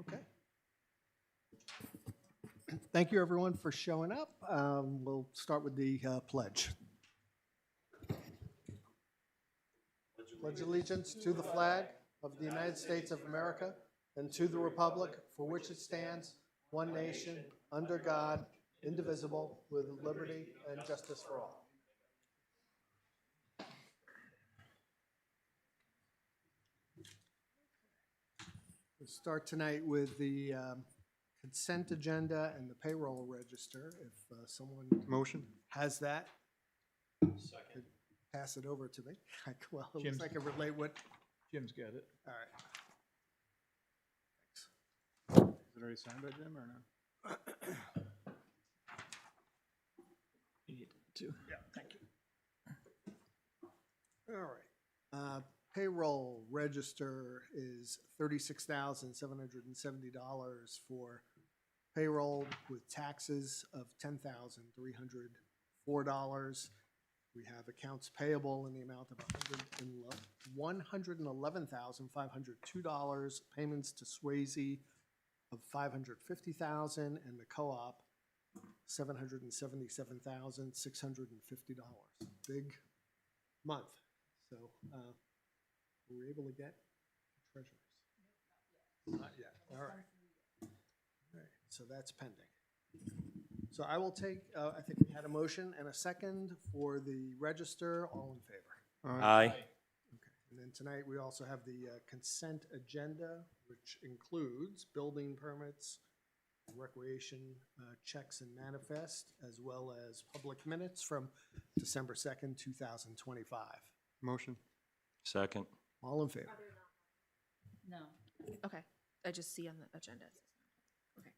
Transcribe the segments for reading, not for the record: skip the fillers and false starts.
Okay. Thank you, everyone, for showing up. We'll start with the pledge. Pledge allegiance to the flag of the United States of America and to the republic for which it stands, one nation, under God, indivisible, with liberty and justice for all. We'll start tonight with the consent agenda and the payroll register. If someone Motion? has that, could pass it over to me. Well, it looks Jim's- like I relate what, Jim's got it. all right. Is it already signed by Jim or no? You need to. Yeah, thank you. All right. Payroll register is $36,770 for payroll with taxes of $10,304. We have accounts payable in the amount of $111,502, payments to Swayze of $550,000, and the co-op $777,650. Big month. So were we able to get treasurers? Not yet. All right. All right. So that's pending. So I will take, I think we had a motion and a second for the register. All in favor? Aye. Okay. And then tonight, we also have the consent agenda, which includes building permits, recreation checks and manifest, as well as public minutes from December 2nd, 2025. Motion? Second. All in favor? No. Okay, I just see on the agenda. Okay.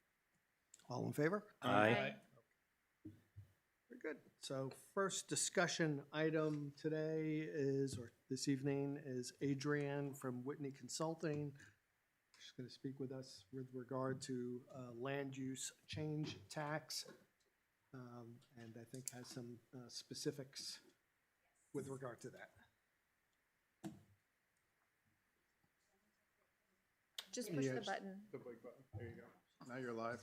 All in favor? Aye. Very good. So first discussion item today is, or this evening, is Adrienne from Whitney Consulting. She's going to speak with us with regard to land use change tax, and I think has some specifics with regard to that. Just push the Yes. button. The big button. There you go. Now you're live.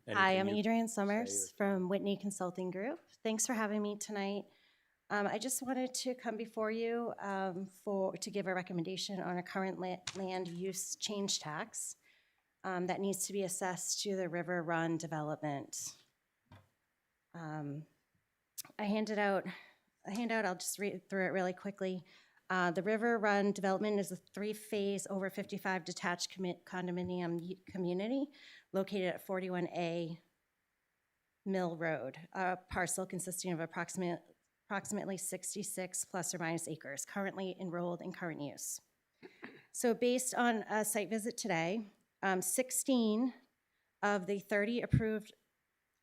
Hi, I'm Anything you Adrienne say Summers from Whitney Consulting Group. Thanks for having me tonight. I just wanted to come before you to give a recommendation on a current land use change tax that needs to be assessed to the River Run development. I handed out a handout. I'll just read through it really quickly. The River Run development is a 3-phase over 55 detached condominium community located at 41A Mill Road, a parcel consisting of approximately 66 plus or minus acres, currently enrolled in current use. So based on a site visit today, 16 of the 30 approved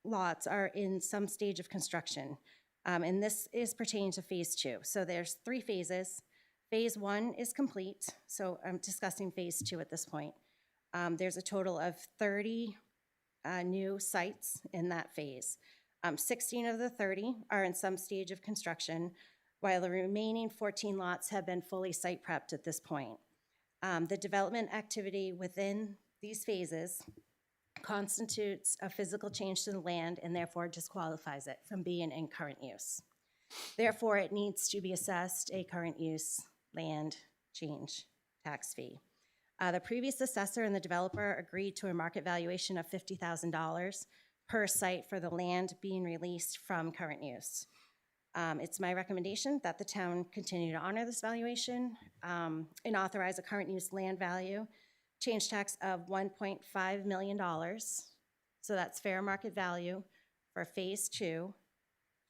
lots are in some stage of construction. And this is pertaining to phase 2. So there's 3 phases. Phase 1 is complete, so I'm discussing phase 2 at this point. There's a total of 30 new sites in that phase. 16 of the 30 are in some stage of construction, while the remaining 14 lots have been fully site prepped at this point. The development activity within these phases constitutes a physical change to the land and therefore disqualifies it from being in current use. Therefore, it needs to be assessed a current use land change tax fee. The previous assessor and the developer agreed to a market valuation of $50,000 per site for the land being released from current use. It's my recommendation that the town continue to honor this valuation and authorize a current use land value change tax of $1.5 million. So that's fair market value for phase 2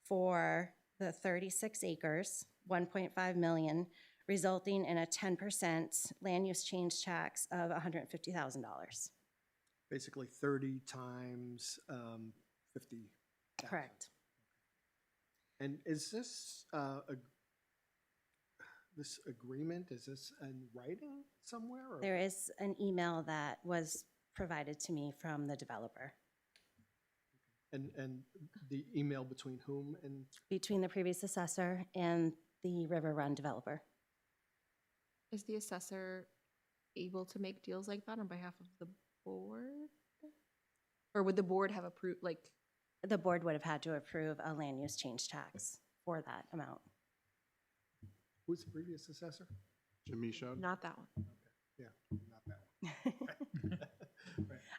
for the 36 acres, 1.5 million, resulting in a 10% land use change tax of $150,000. Basically 30 times 50. Correct. And is this this agreement, is this in writing somewhere? Or? There is an email that was provided to me from the developer. And the email between whom and? Between the previous assessor and the River Run developer. Is the assessor able to make deals like that on behalf of the board? Or would the board have approved, like, The board would have had to approve a land use change tax for that amount. Who's the previous assessor? Jimmy Shud? not that one? Yeah, not that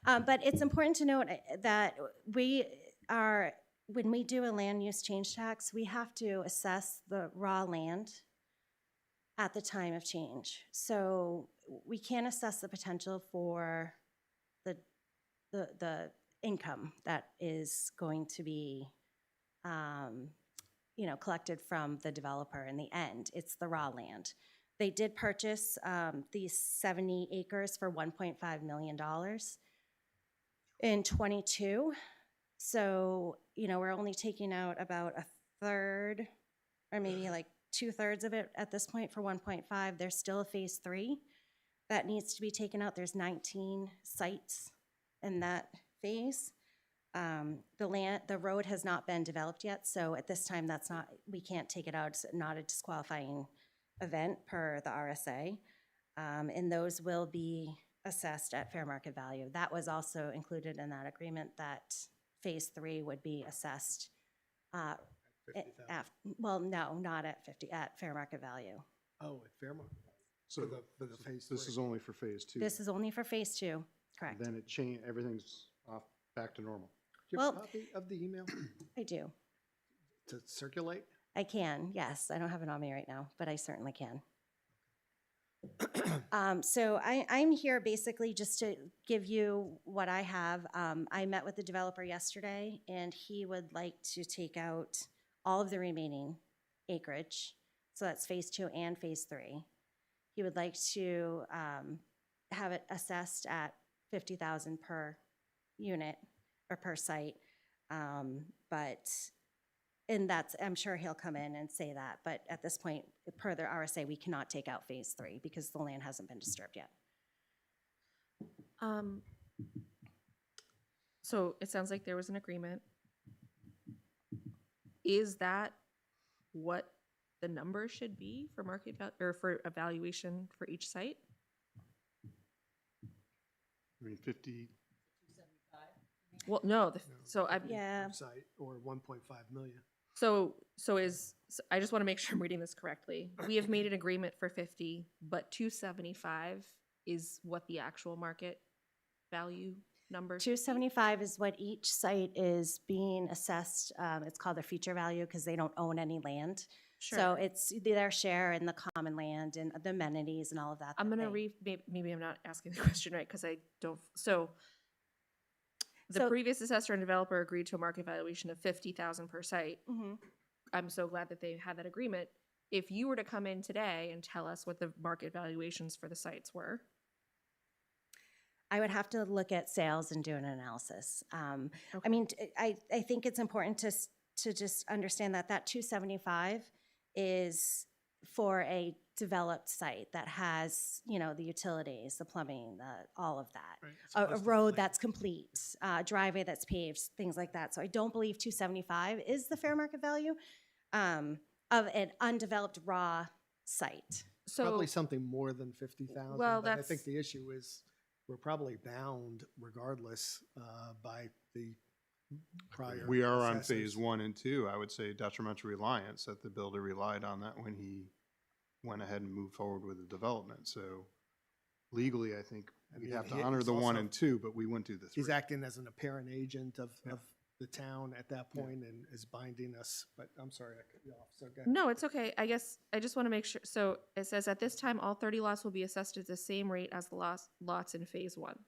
one. But it's important to note that when we do a land use change tax, we have to assess the raw land at the time of change. So we can't assess the potential for the income that is going to be, collected from the developer in the end. It's the raw land. They did purchase these 70 acres for $1.5 million in '22. So, we're only taking out about a third or maybe like 2/3 of it at this point for 1.5. There's still a phase 3 that needs to be taken out. There's 19 sites in that phase. The road has not been developed yet, so at this time, we can't take it out. It's not a disqualifying event per the RSA. And those will be assessed at fair market value. That was also included in that agreement that phase 3 would be assessed, well, no, not at 50, at fair market value. Oh, at Fairmont. So For the phase this 3. is only for phase 2. This is only for phase 2, correct? Then everything's off, back to normal. Do you have a Well- copy of the email I do. to circulate? I can, yes. I don't have it on me right now, but I certainly can. So I'm here basically just to give you what I have. I met with the developer yesterday, and he would like to take out all of the remaining acreage. So that's phase 2 and phase 3. He would like to have it assessed at $50,000 per unit or per site. And I'm sure he'll come in and say that, but at this point, per the RSA, we cannot take out phase 3 because the land hasn't been disturbed yet. So it sounds like there was an agreement. Is that what the number should be for market or for evaluation for each site? I mean, 50, Well, no, so I've, Yeah. Site or 1.5 million. so I just want to make sure I'm reading this correctly. We have made an agreement for 50, but 275 is what the actual market value number? 275 is what each site is being assessed. It's called their future value because they don't own any land. Sure. So it's their share in the common land and the amenities and all of that. I'm that gonna they- maybe I'm not asking the question right, because I don't, so the So- previous assessor and developer agreed to a market valuation of 50,000 per site. Mhm. I'm so glad that they had that agreement. If you were to come in today and tell us what the market valuations for the sites were, I would have to look at sales and do an analysis. I Okay. mean, I think it's important to just understand that 275 is for a developed site that has, the utilities, the plumbing, all of that. Right, it's A supposed to road reflect- that's complete, a driveway that's paved, things like that. So I don't believe 275 is the fair market value of an undeveloped raw site. so Probably something more than 50,000. Well, but I that's- think the issue is we're probably bound regardless by the prior. we are on assessors. phase 1 and 2. I would say detrimental reliance, that the builder relied on that when he went ahead and moved forward with the development. So legally, I think I we'd mean, have to he- honor he's the 1 also- and 2, but we wouldn't do the 3. He's acting as an apparent agent of Yeah. the town at that point and is binding us, but I'm sorry, I cut you off, so go ahead. no, it's okay. I guess I just want to make sure. So it says at this time, all 30 lots will be assessed at the same rate as the lots in phase 1.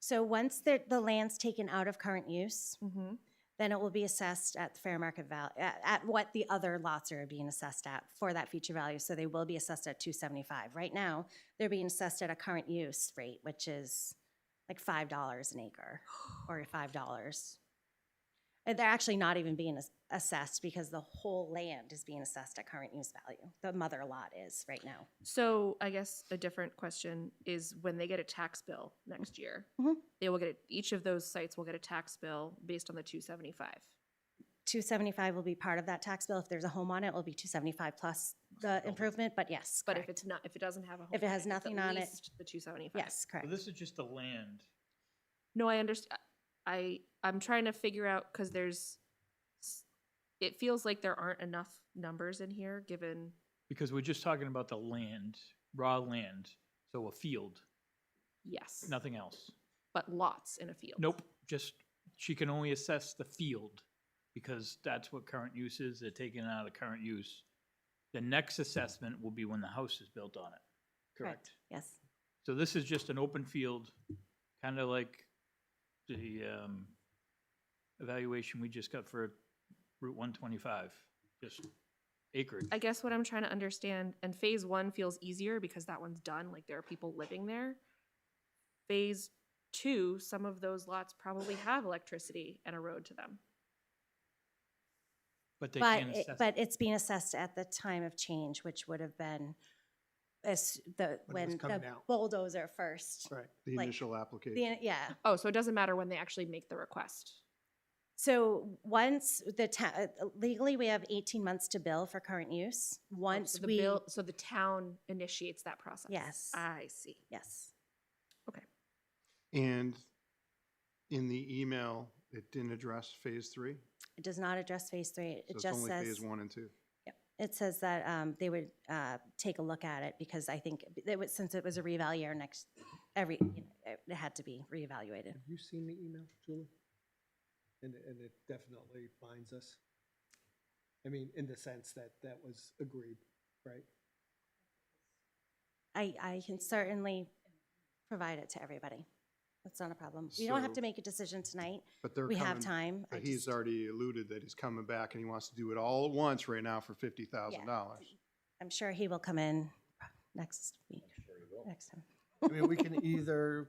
So once the land's taken out of current use, Mm-hmm. then it will be assessed at the fair market value, at what the other lots are being assessed at for that future value. So they will be assessed at 275. Right now, they're being assessed at a current use rate, which is like $5 an acre or $5. And they're actually not even being assessed because the whole land is being assessed at current use value. The mother lot is right now. So I guess a different question is when they get a tax bill next year, Mhm. they will get each of those sites will get a tax bill based on the 275. 275 will be part of that tax bill. If there's a home on it, it will be 275 plus the improvement, but yes, But if correct. it's not, if it doesn't have a home. If it has on it's nothing at on it- least the 275. Yes, So correct. this is just the land. No, I understand. I'm trying to figure out, because it feels like there aren't enough numbers in here, given, Because we're just talking about the land, raw land, so a field, yes, nothing else. but lots in a field. Nope, just, she can only assess the field, because that's what current use is, they're taking it out of the current use. The next assessment will be when the house is built on it, correct? Yes. So this is just an open field, kind of like the evaluation we just got for Route 125, just acreage. I guess what I'm trying to understand, and phase 1 feels easier because that one's done, like there are people living there. Phase 2, some of those lots probably have electricity and a road to them. But they But, can't assess. but it's being assessed at the time of change, which would have been When it was when coming the out. bulldozer first. Right. The Like, initial application. Yeah. Oh, so it doesn't matter when they actually make the request. So once legally, we have 18 months to bill for current use. Once So the we, bill, so the town initiates that process. Yes. I see. yes. And in the email, it didn't address phase 3? It does not address phase 3. So It it's just only says. phase 1 and 2? Yep. It says that they would take a look at it because I think since it was a reval year it had to be reevaluated. Have you seen the email, Julie? And it definitely binds us. I mean, in the sense that that was agreed, right? I can certainly provide it to everybody. That's not a problem. We don't have to So- make a decision tonight. But they're We have coming- time. But he's already alluded that he's coming back and he wants to do it all at once right now for $50,000. I'm sure he will come in next week. Next time. I mean, we can either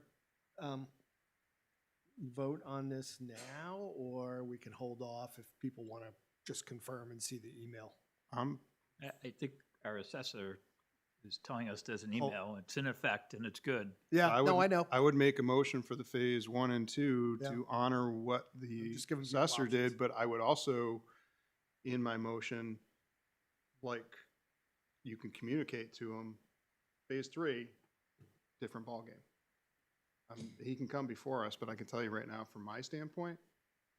vote on this now, or we can hold off if people want to just confirm and see the email. I think our assessor is telling us there's an Oh. email, it's in effect and it's good. Yeah, I no, would- I know. I would make a motion for the phase 1 and 2 Yeah. to honor what the Just giving people assessor options. did, but I would also, in my motion, like, you can communicate to him, phase 3, different ballgame. He can come before us, but I can tell you right now, from my standpoint,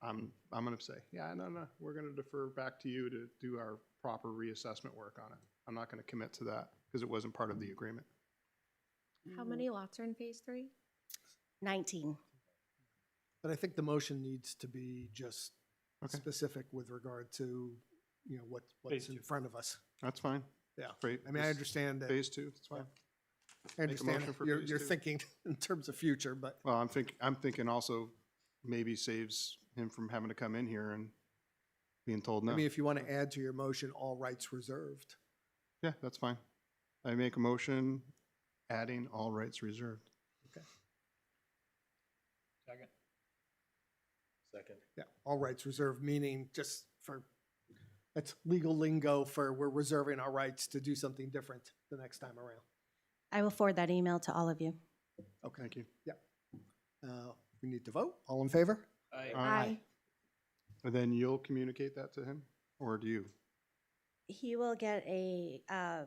I'm gonna say, yeah, no, we're gonna defer back to you to do our proper reassessment work on it. I'm not gonna commit to that, because it wasn't part of the agreement. How many lots are in phase 3? 19. But I think the motion needs to be just Okay. specific with regard to, what's Phase in 2. front of us. That's fine. Yeah. Great. I mean, I understand that. Phase 2, that's fine. I a understand motion for you're phase 2. thinking in terms of future, but Well, I'm thinking also maybe saves him from having to come in here and being told no. I mean, if you want to add to your motion, all rights reserved. Yeah, that's fine. I make a motion adding all rights reserved. Second. Yeah, all rights reserved, meaning just that's legal lingo for we're reserving our rights to do something different the next time around. I will forward that email to all of you. Okay. Thank you. We need to vote. All in favor? Aye. And then you'll communicate that to him, or do you? He will get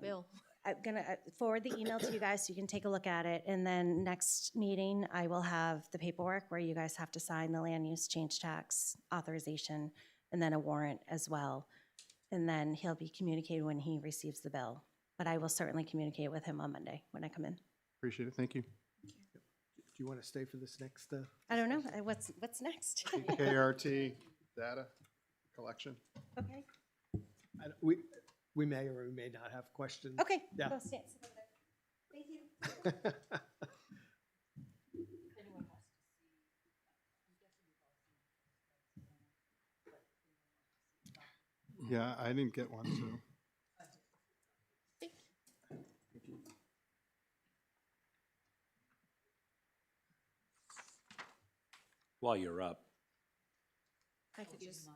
Bill. I'm gonna forward the email to you guys so you can take a look at it. And then next meeting, I will have the paperwork where you guys have to sign the land use change tax authorization and then a warrant as well. And then he'll be communicated when he receives the bill. But I will certainly communicate with him on Monday when I come in. Appreciate it. Thank you. Do you want to stay for this next? I don't know, what's next? KRT data collection. Okay, We may or we may not have questions. okay. Yeah. Go sit over there. Thank you. Yeah, I didn't get one, so. While you're up, I could just.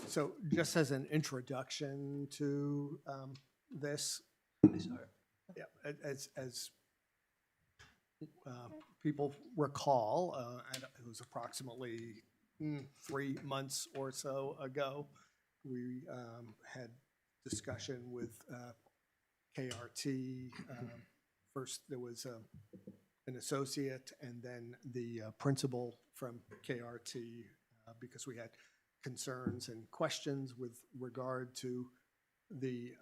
So just as an introduction to this, yeah, as people recall, and it was approximately 3 months or so ago, we had discussion with KRT. First, there was an associate and then the principal from KRT because we had concerns and questions with regard to the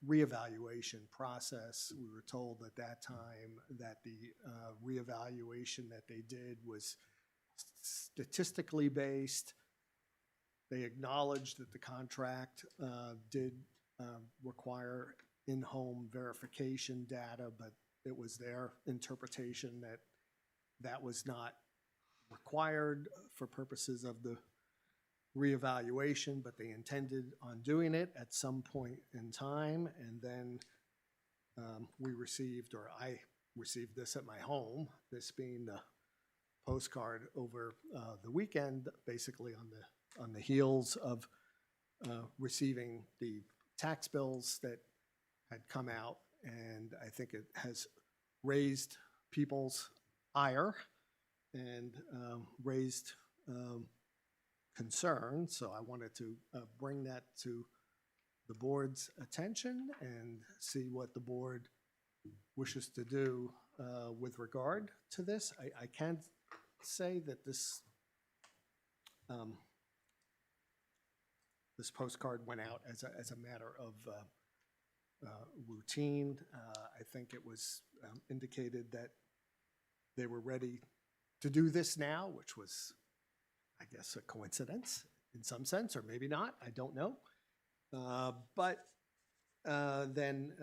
reevaluation process. We were told at that time that the reevaluation that they did was statistically based. They acknowledged that the contract did require in-home verification data, but it was their interpretation that that was not required for purposes of the reevaluation, but they intended on doing it at some point in time. And then we received, or I received this at my home, this being the postcard over the weekend, basically on the heels of receiving the tax bills that had come out. And I think it has raised people's ire and raised concern. So I wanted to bring that to the board's attention and see what the board wishes to do with regard to this. I can say that this this postcard went out as a matter of routine. I think it was indicated that they were ready to do this now, which was, I guess, a coincidence in some sense, or maybe not, I don't know. But then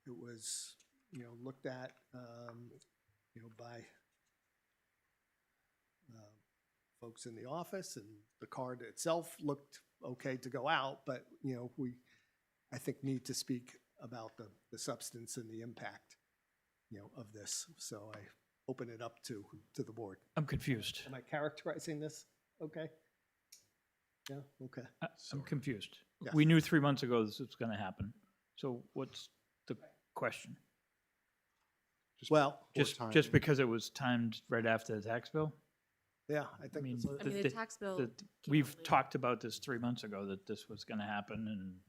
it was, looked at, by folks in the office, and the card itself looked okay to go out, but, we, I think, need to speak about the substance and the impact, of this. So I open it up to the board. I'm confused. Am I characterizing this okay? Yeah, okay. I'm confused. Yes. We knew 3 months ago this was going to happen. So what's the question? Well, Just because it was timed right after the tax bill? yeah, I think mean, that's a- I mean, the tax bill. came We've out later. talked about this 3 months ago, that this was going to happen, and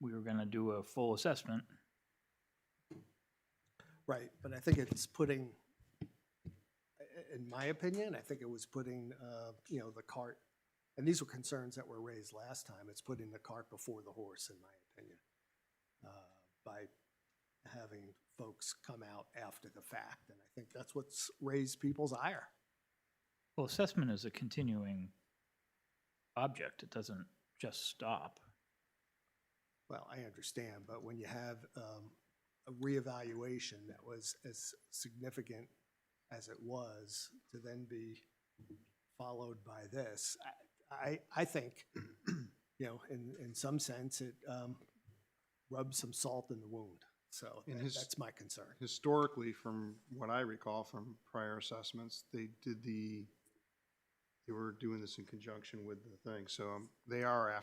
we were going to do a full assessment. right, but I think it's putting, in my opinion, I think it was putting, the cart, and these were concerns that were raised last time, it's putting the cart before the horse, in my opinion, by having folks come out after the fact, and I think that's what's raised people's ire. Well, assessment is a continuing object. It doesn't just stop. Well, I understand, but when you have a reevaluation that was as significant as it was, to then be followed by this, I think, in some sense, it rubs some salt in the wound. So In that's my concern. Historically, from what I recall from prior assessments, they were doing this in conjunction with the thing. So they're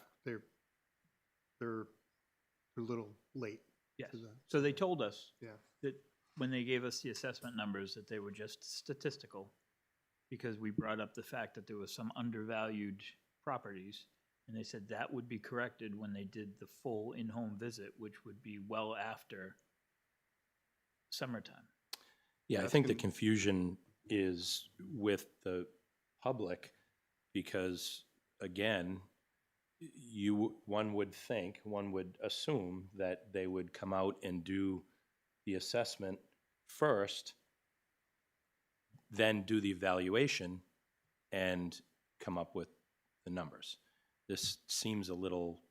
a little late. Yes. to the- So they told us Yeah. that when they gave us the assessment numbers, that they were just statistical, because we brought up the fact that there was some undervalued properties, and they said that would be corrected when they did the full in-home visit, which would be well after summertime. Yeah, I That's think the gonna- confusion is with the public because, again, one would assume that they would come out and do the assessment first, then do the evaluation and come up with the numbers. This seems a little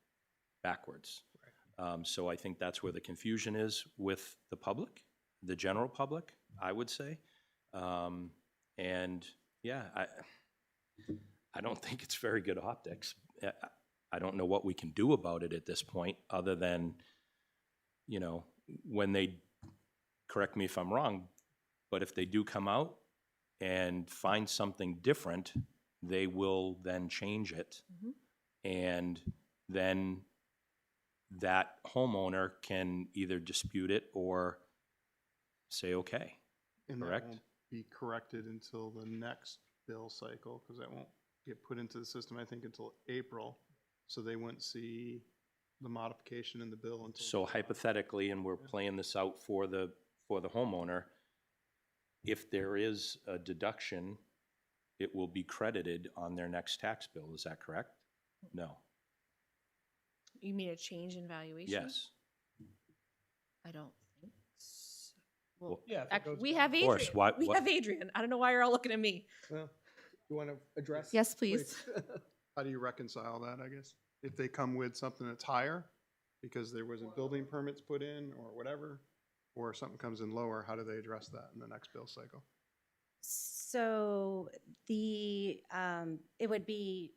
backwards. So I think that's where the confusion is with the public, the general public, I would say. And yeah, I don't think it's very good optics. I don't know what we can do about it at this point, other than, when they, correct me if I'm wrong, but if they do come out and find something different they will then change it. Mhm. And then that homeowner can either dispute it or say, okay. And that Correct. won't be corrected until the next bill cycle, because that won't get put into the system, I think, until April. So they wouldn't see the modification in the bill until. So hypothetically, and we're playing this out for the homeowner, if there is a deduction, it will be credited on their next tax bill. Is that correct? No. You mean a change in valuation? Yes. I don't think so. Well, Well, Yeah. actually, we have Of course. Adrian. Why- We what- have Adrian. I don't know why you're all looking at me. Well, you want to address? Yes, please. How do you reconcile that, I guess? If they come with something that's higher, because there wasn't building permits put in or whatever, or something comes in lower, how do they address that in the next bill cycle? So it would be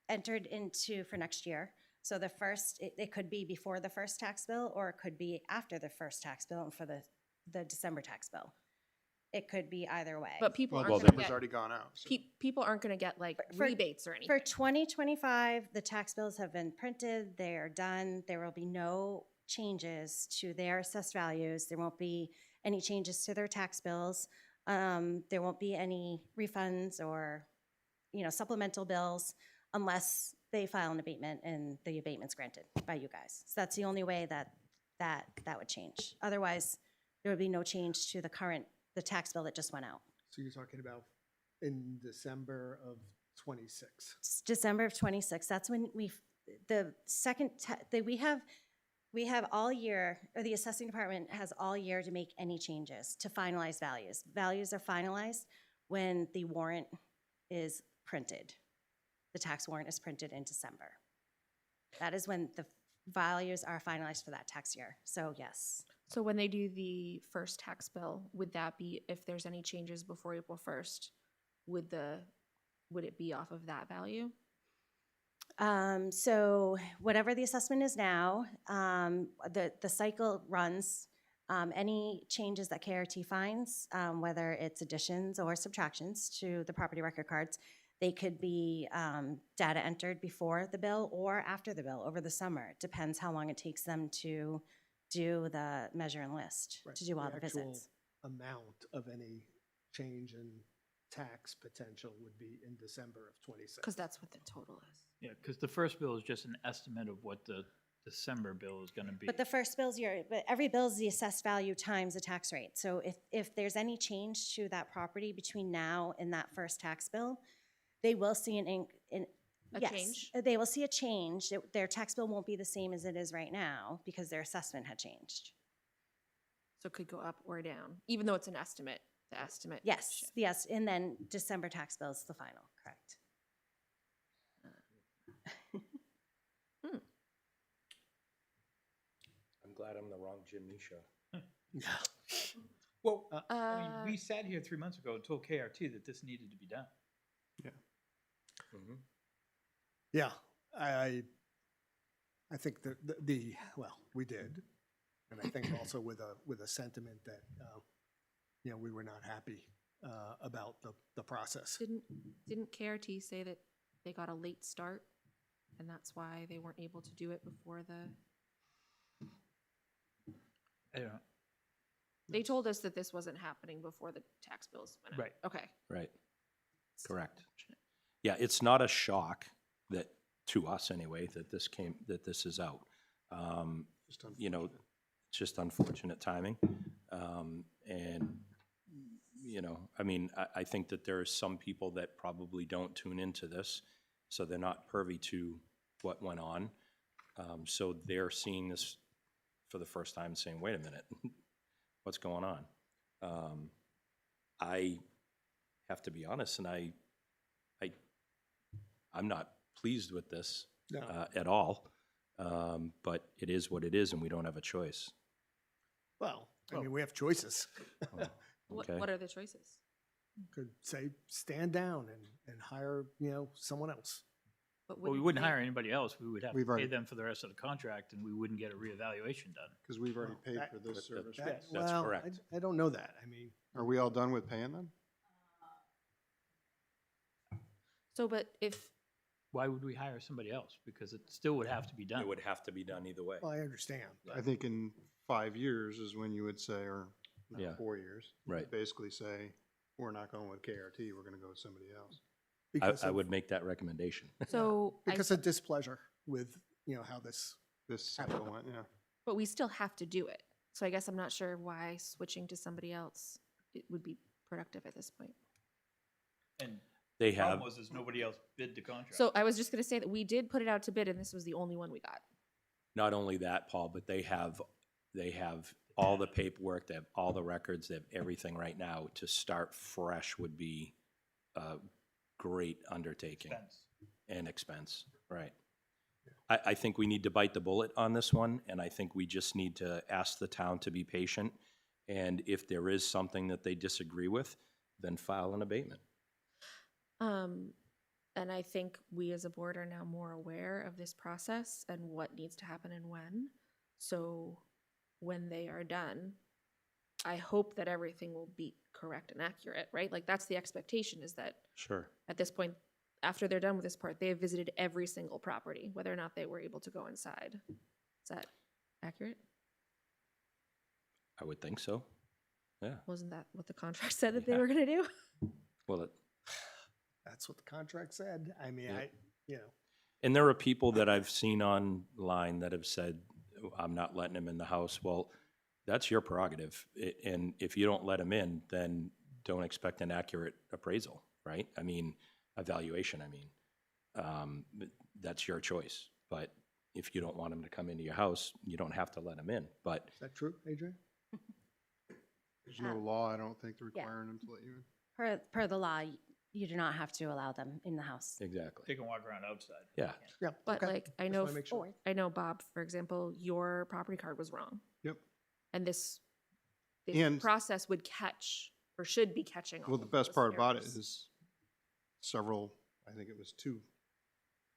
entered into for next year. So the first, it could be before the first tax bill, or it could be after the first tax bill and for the December tax bill. It could be either way. But people Well, aren't the going to December's get, already gone out. so- people aren't going to get like For- rebates or For anything. 2025, the tax bills have been printed, they are done. There will be no changes to their assessed values. There won't be any changes to their tax bills. There won't be any refunds or, supplemental bills unless they file an abatement and the abatement's granted by you guys. So that's the only way that would change. Otherwise, there would be no change to the tax bill that just went out. So you're talking about in December of '26. It's December of '26, that's when we have all year, or the assessing department has all year to make any changes, to finalize values. Values are finalized when the warrant is printed. The tax warrant is printed in December. That is when the values are finalized for that tax year, so yes. So when they do the first tax bill, would that be, if there's any changes before April 1st, would it be off of that value? So whatever the assessment is now, the cycle runs. Any changes that KRT finds, whether it's additions or subtractions to the property record cards, they could be data entered before the bill or after the bill over the summer. It depends how long it takes them to do the measure and list, to do all the actual visits. amount of any change in tax potential would be in December of '26. Because that's what the total is. Yeah, because the first bill is just an estimate of what the December bill is gonna be. But the first but every bill is the assessed value times the tax rate. So if there's any change to that property between now and that first tax bill, they will see A yes, change? they will see a change. Their tax bill won't be the same as it is right now because their assessment had changed. So it could go up or down, even though it's an estimate, the estimate. Yes, shift. yes, and then December tax bill is the final, correct. I'm glad I'm the wrong Jim Misha. Well, I mean, Uh, we sat here 3 months ago and told KRT that this needed to be done. Mhm. Yeah, I think well, we did. And I think also with a sentiment that, we were not happy about the process. Didn't KRT say that they got a late start, and that's why they weren't able to do it before I don't know. they told us that this wasn't happening before the tax bills went out. Right. Okay. Right. Correct. Yeah, it's not a shock to us anyway, that this is out. Just It's just unfortunate timing. And, I mean, I think that there are some people that probably don't tune into this, so they're not privy to what went on. So they're seeing this for the first time and saying, wait a minute, what's going on? I have to be honest, and I'm not pleased with this No. at all. But it is what it is, and we don't have a choice. Well, I mean, we have choices. Okay. What are the choices? Could say, stand down and hire, someone else. But Well, we wouldn't wouldn't they- hire anybody else. We would have We've to pay already- them for the rest of the contract, and we wouldn't get a reevaluation done. because we've already Well, paid that- for this service. That- That's well, correct. I don't know that. I mean, Are we all done with paying them? So, but if, Why would we hire somebody else? Because it still would have to be done. It would have to be done either way. Well, I understand. I think in 5 years is when you would say, or no, Yeah. 4 years. you Right. would Basically say, we're not going with KRT, we're gonna go with somebody else. Because I of- would make that recommendation. so, Because of displeasure with, how this, This cycle went, yeah. but we still have to do it. So I guess I'm not sure why switching to somebody else it would be productive at this point. And They the problem have, was is nobody else bid the contract. So I was just gonna say that we did put it out to bid and this was the only one we got. not only that, Paul, but they have all the paperwork, they have all the records, they have everything right now. To start fresh would be a great undertaking Expense. and expense, right? I think we need to bite the bullet on this one, and I think we just need to ask the town to be patient. And if there is something that they disagree with, then file an abatement. And I think we as a board are now more aware of this process and what needs to happen and when. So when they are done, I hope that everything will be correct and accurate, right? Like that's the expectation, is that Sure. at this point, after they're done with this part, they have visited every single property, whether or not they were able to go inside. Is that accurate? I would think so. Yeah. Wasn't that what the contract said that they Yeah. were gonna do? Well, that's what the contract said. I mean, Yeah. and there are people that I've seen online that have said, I'm not letting him in the house. Well, that's your prerogative. And if you don't let him in, then don't expect an accurate appraisal, right? I mean, evaluation, that's your choice. But if you don't want him to come into your house, you don't have to let him in. But is that true, Adrian? There's no law, I don't think, requiring them to let you in. Per the law, you do not have to allow them in the house. exactly. They can walk around outside. Yeah. Yeah. But okay. like, I Just know, wanna make sure. I know Bob, for example, your property card was wrong. Yep. And this And- process would catch, or should be catching all Well, the of best those part about it errors. is several, I think it was 2,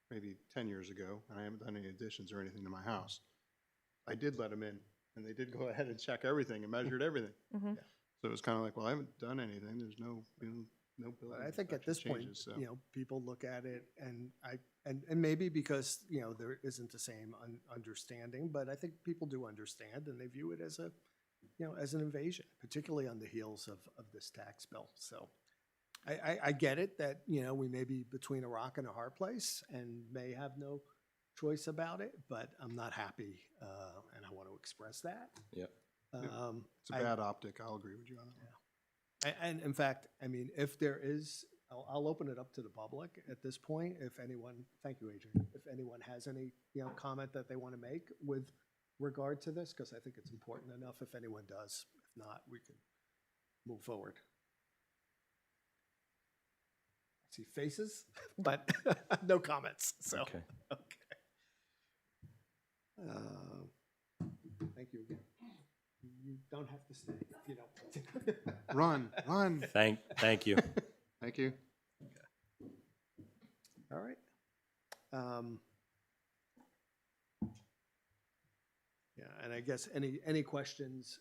maybe 10 years ago, and I haven't done any additions or anything to my house. I did let them in, and they did go ahead and check everything and measured everything. Mhm. So it was kind of like, well, I haven't done anything, there's no building But I think at this inspection point, changes, so. people look at it and and maybe because, there isn't the same understanding, but I think people do understand and they view it as as an invasion, particularly on the heels of this tax bill. So I get it that, we may be between a rock and a hard place and may have no choice about it, but I'm not happy, and I want to express that. Yep. It's a I- bad optic, I'll agree with you on that. And in fact, if there is, I'll open it up to the public at this point. If anyone, thank you, Adrian, if anyone has any, comment that they want to make with regard to this, because I think it's important enough if anyone does. If not, we can move forward. I see faces, but no comments, so. Okay. Okay. Thank you again. You don't have to stay if you don't. Run. Thank you. Thank you. All right. Yeah, and I guess any questions,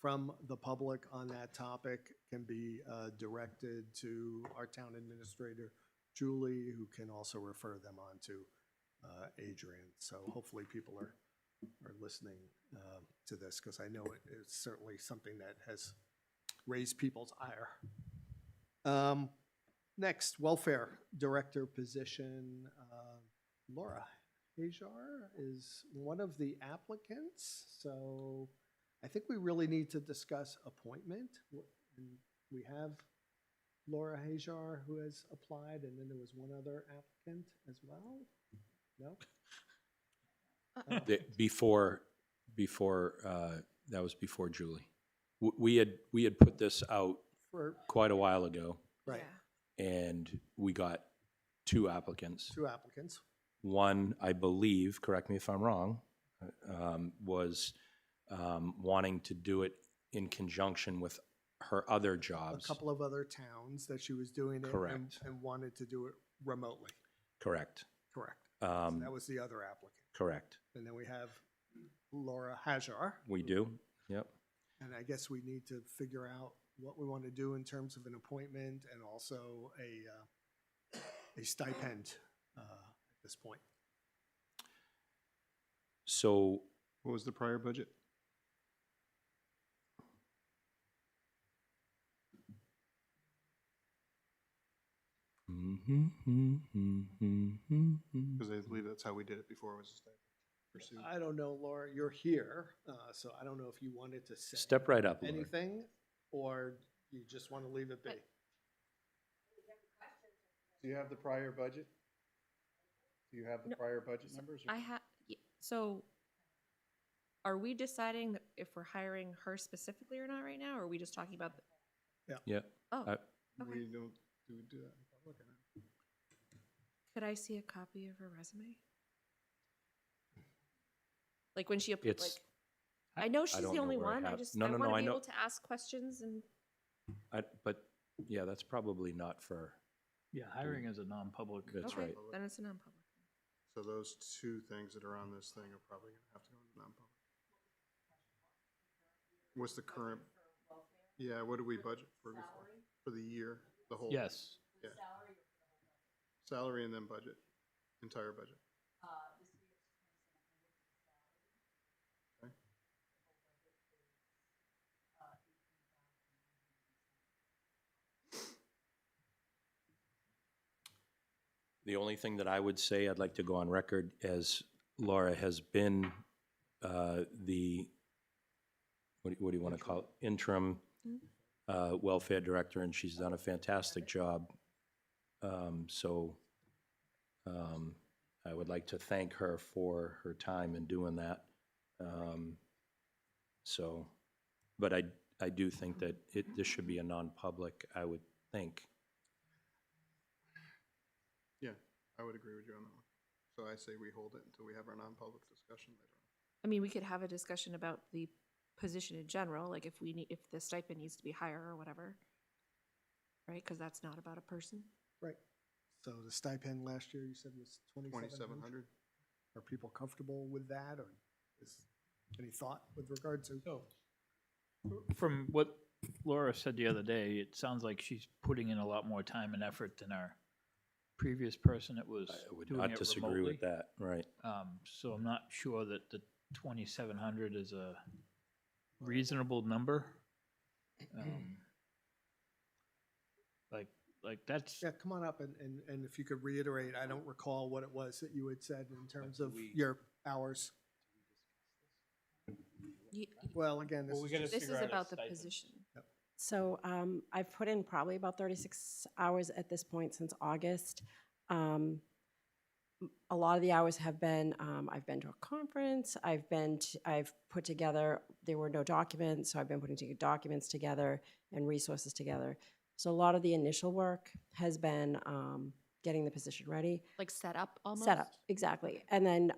from the public on that topic can be directed to our town administrator, Julie, who can also refer them on to Adrian. So hopefully people are listening to this, because I know it's certainly something that has raised people's ire. Next, Welfare Director position, Laura Hajar is one of the applicants, so I think we really need to discuss appointment. And we have Laura Hajar who has applied, and then there was one other applicant as well? No? Before, that was before Julie. We had put this out For, quite a while ago, right, Yeah. and we got 2 applicants. 2 applicants. One, I believe, correct me if I'm wrong, was wanting to do it in conjunction with her other A jobs. couple of other towns that she was doing it. Correct. And wanted to do it remotely. Correct. Correct. So Um, that was the other applicant. Correct. And then we have Laura Hajar. We do. Yep. And I guess we need to figure out what we want to do in terms of an appointment and also a stipend at this point. So What was the prior budget? Because I believe that's how we did it before, was a stipend pursuit. I don't know, Laura, you're here, so I don't know if you wanted to say step right up, Laura. anything, or you just want to leave it be. Do you have the prior budget? Do you have the No, prior budget numbers? or- So are we deciding that if we're hiring her specifically or not right now, or are we just talking about? Yeah. Oh, I- okay. We don't, do we do that in public or not? Could I see a copy of her resume? Like when she applied, like, It's, I know I she's don't the know only where I one, I have- just, No, I no, want no, to I be know- able to ask questions and, but, yeah, that's probably not for, Yeah, hiring is a non-public. That's okay, right. then it's a non-public. So those two things that are on this thing are probably gonna have to go into non-public. What's the current? Yeah, what do we budget for before? For the year, the whole? Yes. Yeah. Salary and then budget, entire budget. Okay. the only thing that I would say, I'd like to go on record as Laura has been the, what do you want to call it? Interim welfare director, and she's done a fantastic job. So I would like to thank her for her time in doing that. So, but I do think that this should be a non-public, I would think. Yeah, I would agree with you on that one. So I say we hold it until we have our non-public discussion later on. I mean, we could have a discussion about the position in general, like if we need, if the stipend needs to be higher or whatever. Right, because that's not about a person. Right. So the stipend last year, you said was 2,700? 2,700? Are people comfortable with that, or is any thought with regard to? From what Laura said the other day, it sounds like she's putting in a lot more time and effort than our previous person that was I would doing not it disagree remotely. with that, right? So I'm not sure that the 2,700 is a reasonable number. Like that's, Yeah, come on up and if you could reiterate, I don't recall what it was that you had said in terms of we- your hours. Well, again, this Well, we is gotta just, This is figure out a about the stipend. position. So I've put in probably about 36 hours at this point since August. A lot of the hours have been, I've been to a conference, I've put together, there were no documents, so I've been putting documents together and resources together. So a lot of the initial work has been getting the position ready. Like set up almost? Set up, exactly. And then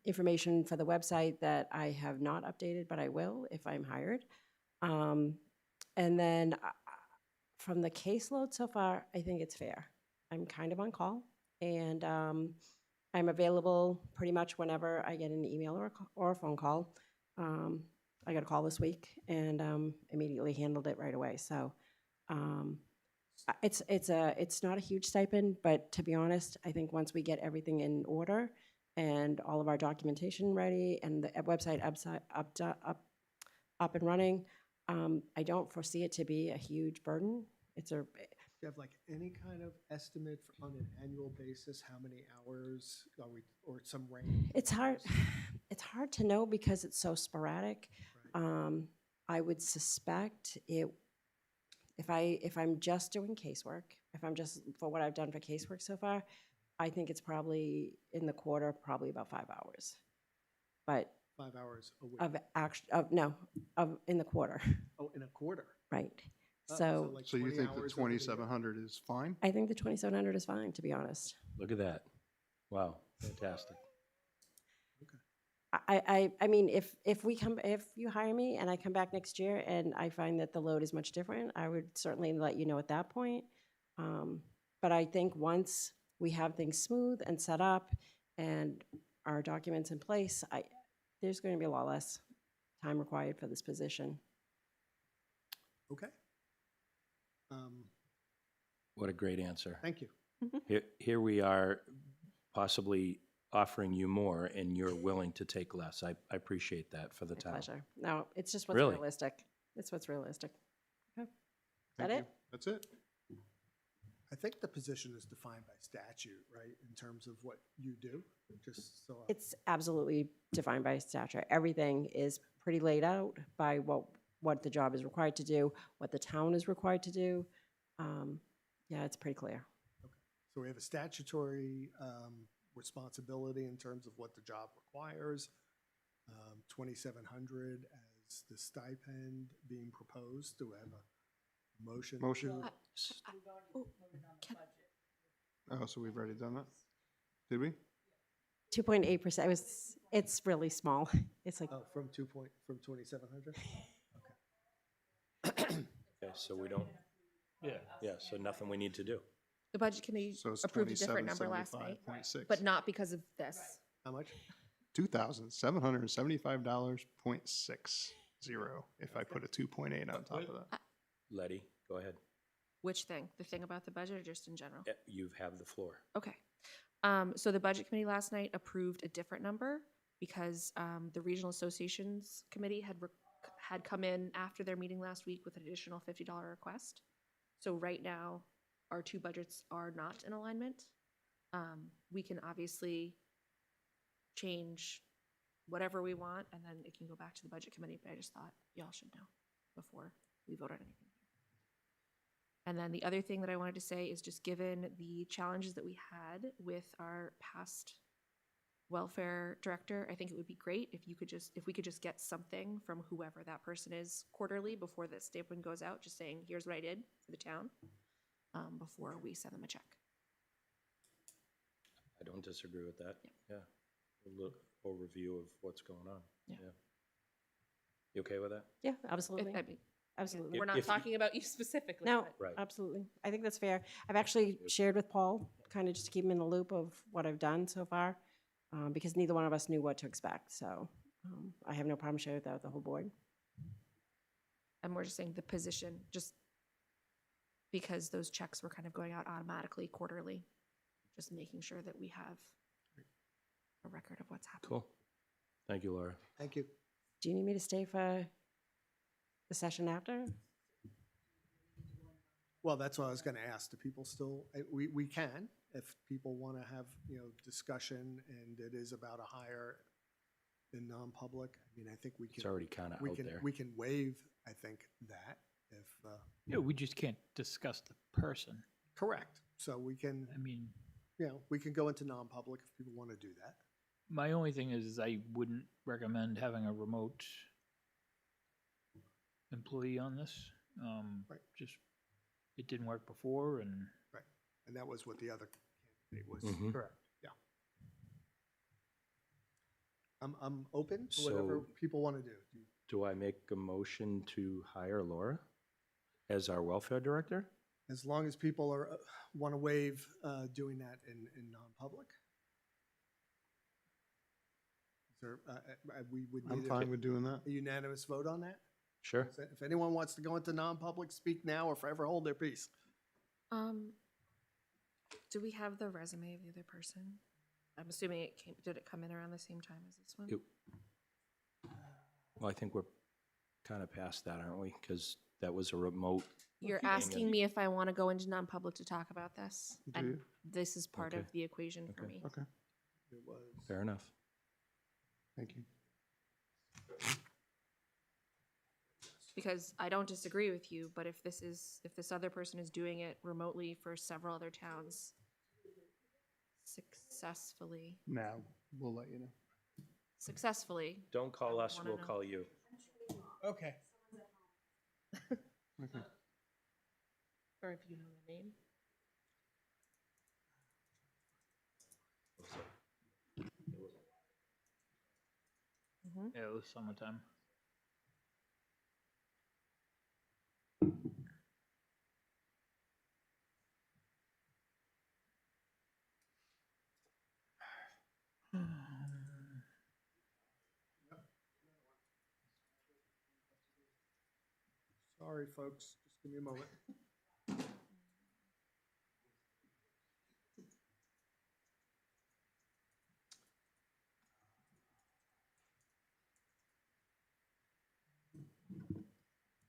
information for the website that I have not updated, but I will if I'm hired. And then from the caseload so far, I think it's fair. I'm kind of on call, and I'm available pretty much whenever I get an email or a phone call. I got a call this week and immediately handled it right away. So it's not a huge stipend, but to be honest, I think once we get everything in order and all of our documentation ready and the website up and running, I don't foresee it to be a huge burden. do you have like any kind of estimate on an annual basis, how many hours are we, or some range? It's hard to know because it's so sporadic. Right. I would suspect if I'm just doing casework, if I'm just for what I've done for casework so far, I think it's probably in the quarter, probably about 5 hours. But 5 hours a week? in the quarter, Oh, in a quarter? right? Oh, So So you 20 think the hours over year. 2,700 is fine? I think the 2,700 is fine, to be honest. Look at that. Wow, fantastic. I mean, if you hire me and I come back next year and I find that the load is much different, I would certainly let you know at that point. But I think once we have things smooth and set up and our documents in place, there's going to be a lot less time required for this position. Okay. What a great answer. Thank you. Here we are possibly offering you more and you're willing to take less. I appreciate that for the My town. pleasure. No, it's just what's Really? realistic. It's what's realistic. Okay. Thank That you. it? That's it. I think the position is defined by statute, right, in terms of what you do, just so. It's absolutely defined by statute. Everything is pretty laid out by what the job is required to do, what the town is required to do. Yeah, it's pretty clear. So we have a statutory responsibility in terms of what the job requires. 2,700 as the stipend being proposed. Do we have a motion? Motion. Oh, Oh, so we've already done that? Did we? 2.8%. It's really small. It's like, Oh, from 2,700? Okay, so we don't, yeah, so nothing we need to do. The budget committee So it's approved a different number last night, 2775.6. but not because of this. How much? $2,775.60 if I put a 2.8 on top of that. Letty, go ahead. Which thing? The thing about the budget or just in general? You have the floor. Okay. So the budget committee last night approved a different number because the regional associations committee had come in after their meeting last week with an additional $50 request. So right now, our two budgets are not in alignment. We can obviously change whatever we want, and then it can go back to the budget committee, but I just thought y'all should know before we vote on anything. And then the other thing that I wanted to say is just given the challenges that we had with our past welfare director, I think it would be great if we could just get something from whoever that person is quarterly before that statement goes out, just saying, here's what I did for the town, before we send them a check. I don't disagree with that. Yeah. A little overview of what's going on. Yeah. You okay with that? yeah, absolutely. I mean, Absolutely. we're not If you- talking about you specifically. No, but- Right. absolutely. I think that's fair. I've actually shared with Paul, kind of just to keep him in the loop of what I've done so far, because neither one of us knew what to expect. So I have no problem sharing that with the whole board. And we're just saying the position, just because those checks were kind of going out automatically quarterly, just making sure that we have a record of what's happening. Cool. Thank you, Laura. Thank you. Do you need me to stay for the session after? Well, that's what I was gonna ask. Do people still, we can, if people wanna have, discussion and it is about a hire in non-public. I mean, I think we It's can, already kind of out there. we can waive, I think, that if, Yeah, we just can't discuss the person. correct. So we can, I mean, we can go into non-public if people wanna do that. my only thing is I wouldn't recommend having a remote employee on this. Right. Just, it didn't work before and. And that was what the other candidate was. Mhm. Correct. I'm open to whatever So- people wanna do. Do I make a motion to hire Laura as our welfare director? As long as people are, wanna waive, doing that in non-public. Is there, we would I'm need fine with doing that. a unanimous vote on that? Sure. If anyone wants to go into non-public, speak now or forever hold their peace. Do we have the resume of the other person? I'm assuming did it come in around the same time as this one? It- Well, I think we're kind of past that, aren't we? Because that was a remote. You're Hang on. asking me if I want to go into non-public to talk about this? Do And you? this is part Okay. of the equation for Okay. me. Okay, It was. Fair enough. thank you. Because I don't disagree with you, but if this other person is doing it remotely for several other towns successfully, Now, we'll let you know. Don't call us, Wanna we'll know. call you. Okay. Okay. or if you know the name. Yeah, it was summertime. Sorry, folks, just give me a moment.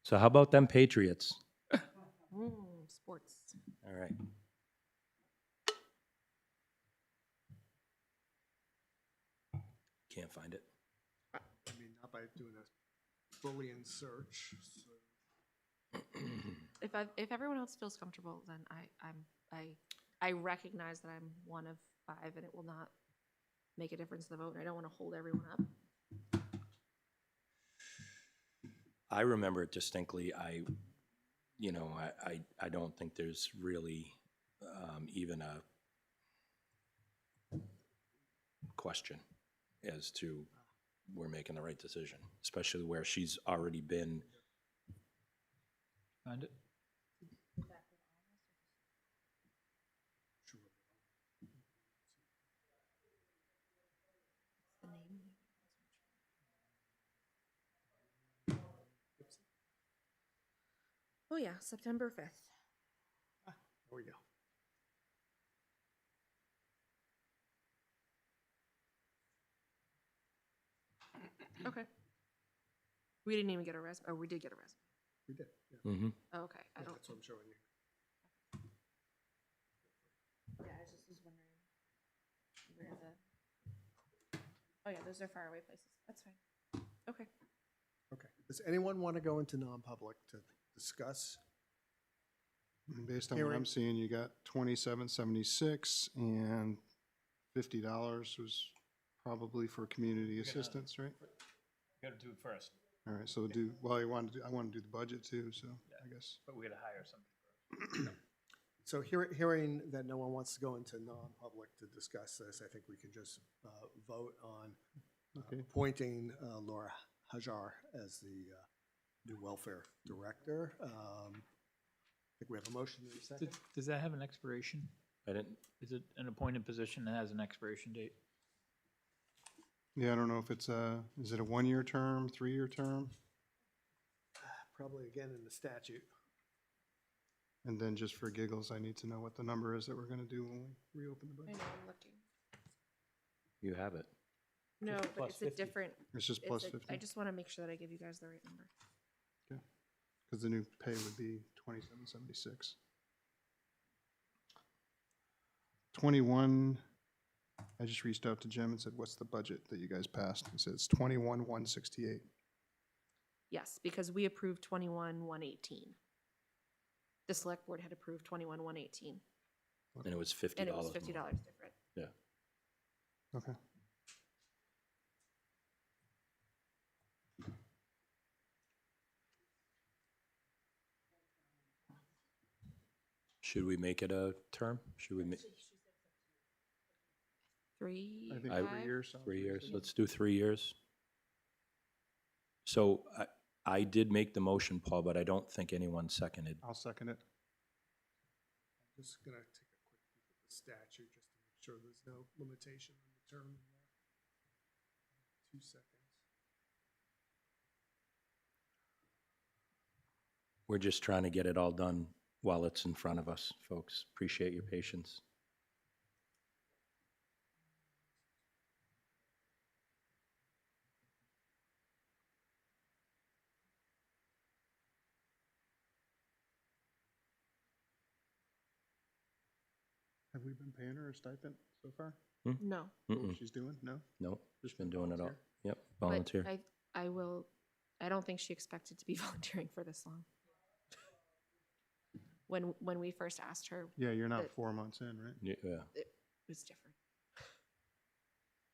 So how about them Patriots? Sports. All right. Can't find it. I mean, not by doing a Boolean search, so. If everyone else feels comfortable, then I recognize that I'm one of 5 and it will not make a difference in the vote. And I don't want to hold everyone up. I remember it distinctly. I don't think there's really even a question as to we're making the right decision, especially where she's already been. Find it? Oh yeah, September 5th. There we go. Okay. We didn't even get a resume. Oh, we did get a resume. We did, yeah. Mm-hmm. Oh, okay. I don't. That's what I'm showing you. Yeah, I just was wondering where the. Oh yeah, those are faraway places. That's fine. Okay. Okay. Does anyone want to go into non-public to discuss? And based on what Hearing- I'm seeing, you got 2776 and $50 was probably for community assistance, right? We gotta do it first, All right, so do, well, I want to do the budget too, so I guess. but we gotta hire somebody first. So hearing that no one wants to go into non-public to discuss this, I think we can just vote on Okay. appointing Laura Hajar as the new welfare director. I think we have a motion in a second. Does that have an expiration? I didn't. Is it an appointed position that has an expiration date? Yeah, I don't know if it's is it a 1-year term, 3-year term? Probably again in the statute. And then just for giggles, I need to know what the number is that we're going to do when we reopen the I budget. know. I'm looking. You have it. No, but plus it's a 50. different. It's just plus 50, I just want to make sure that I give you guys the right number. because the new pay would be 2776. 21, I just reached out to Jim and said, what's the budget that you guys passed? He said it's 21,168. Yes, because we approved 21,118. The select board had approved 21,118, And it was $50. and it was more. $50 different. Yeah. Okay. Should we make it a term? Should we make 3, I think I- 3 years. sounds 3 years? reasonable. Let's do 3 years. So I did make the motion, Paul, but I don't think anyone seconded. I'll second it. Just gonna take a quick peek at the statute just to make sure there's no limitation on the term. 2 seconds. We're just trying to get it all done while it's in front of us, folks. Appreciate your patience. Have we been paying her a stipend so far? no. Mm-mm. She's doing? No? Nope, Just been doing it all. volunteer? Yep, But volunteer. I don't think she expected to be volunteering for this long. When we first asked her, Yeah, you're not But- 4 months in, right? Yeah, it was different.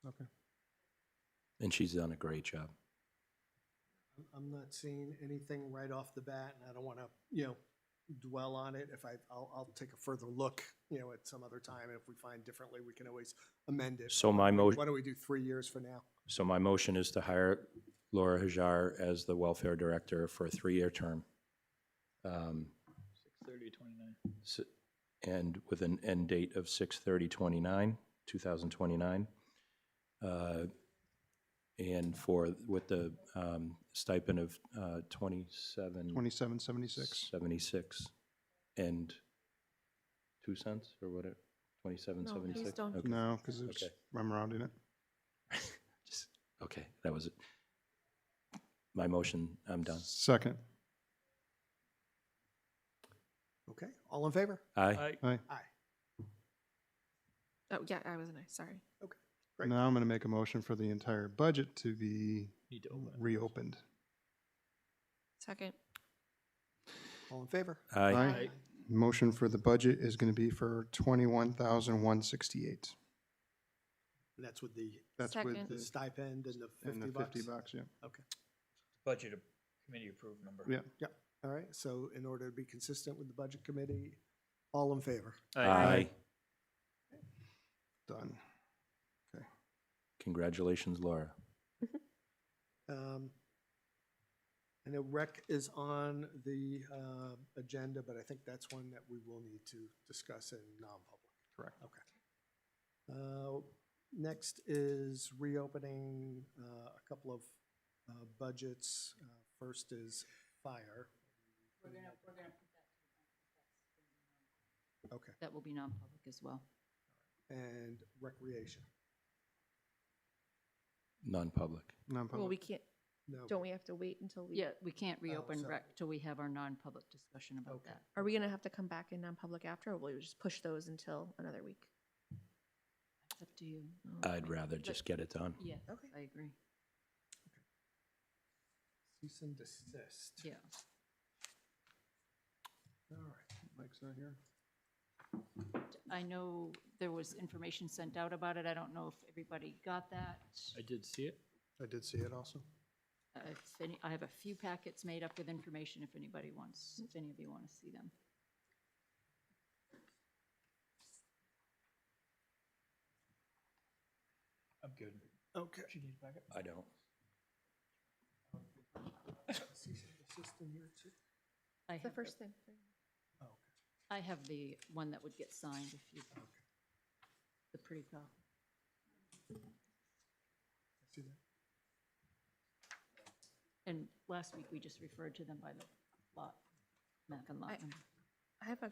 Okay. and she's done a great job. I'm not seeing anything right off the bat, and I don't want to, dwell on it. I'll take a further look, at some other time. And if we find differently, we can always amend it. So my Why motion, don't we do 3 years for now? so my motion is to hire Laura Hajar as the welfare director for a 3-year term. 6/30/29. And with an end date of 6/30/29, 2029. And with the stipend of 2776. 76 and 2 cents or whatever, 27.76. please don't. Okay. No, because Okay. I'm rounding it. Okay, that was it. my motion, I'm done. Second. Okay, all in favor? Aye. Aye. Aye. Oh, yeah, I was nice, sorry. Great. Now I'm going to make a motion for the entire budget to be Need to open it. reopened. Second. All in favor? Aye. Aye. Motion for the budget is going to be for 21,168. And that's with the That's Second. with the the, stipend and the and the 50 50 bucks? bucks, yeah. Okay, Budget committee approved number. Yeah. all right, so in order to be consistent with the budget committee, all in favor? Aye. Done. Congratulations, Laura. I know rec is on the agenda, but I think that's one that we will need to discuss in non-public. Correct. Okay. Next is reopening a couple of budgets. First is fire. We're gonna put that, Okay, that will be non-public as well. and recreation. Non-public. Well, Non-public. we can't, No, don't we have to wait until we? Yeah, we can't reopen sorry. rec till we have our non-public discussion about Okay. that. Are we gonna have to come back in non-public after, or will we just push those until another week? It's up to you. I'd rather just get it done. Yeah, Okay. I agree. cease and desist. Yeah. All right. Mike's not here. I know there was information sent out about it. I don't know if everybody got that. I did see it. I did see it also. I have a few packets made up with information if anybody wants, if any of you want to see them. I'm good. Okay. Do you need a packet? I don't. Cease and desist in here too? I The have first thing. Oh, okay. I have the one that would get signed if you, the pretty copy. See that? And last week, we just referred to them by the lot, map and lot I- number. I have a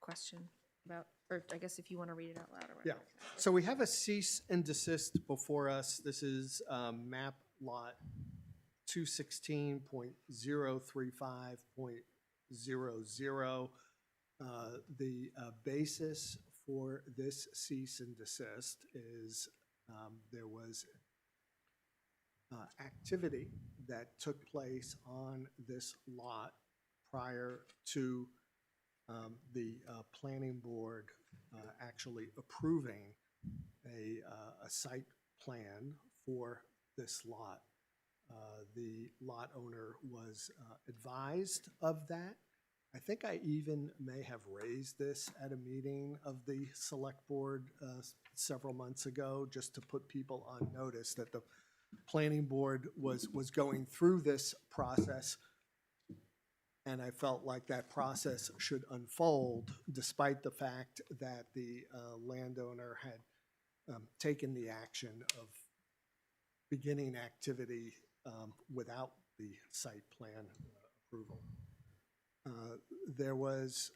question about, or I guess if you want to read it out loud or Yeah. whatever. So we have a cease and desist before us. This is map lot 216.035.00. The basis for this cease and desist is there was activity that took place on this lot prior to the planning board actually approving a site plan for this lot. The lot owner was advised of that. I think I even may have raised this at a meeting of the select board several months ago, just to put people on notice that the planning board was going through this process. And I felt like that process should unfold despite the fact that the landowner had taken the action of beginning activity without the site plan approval. There was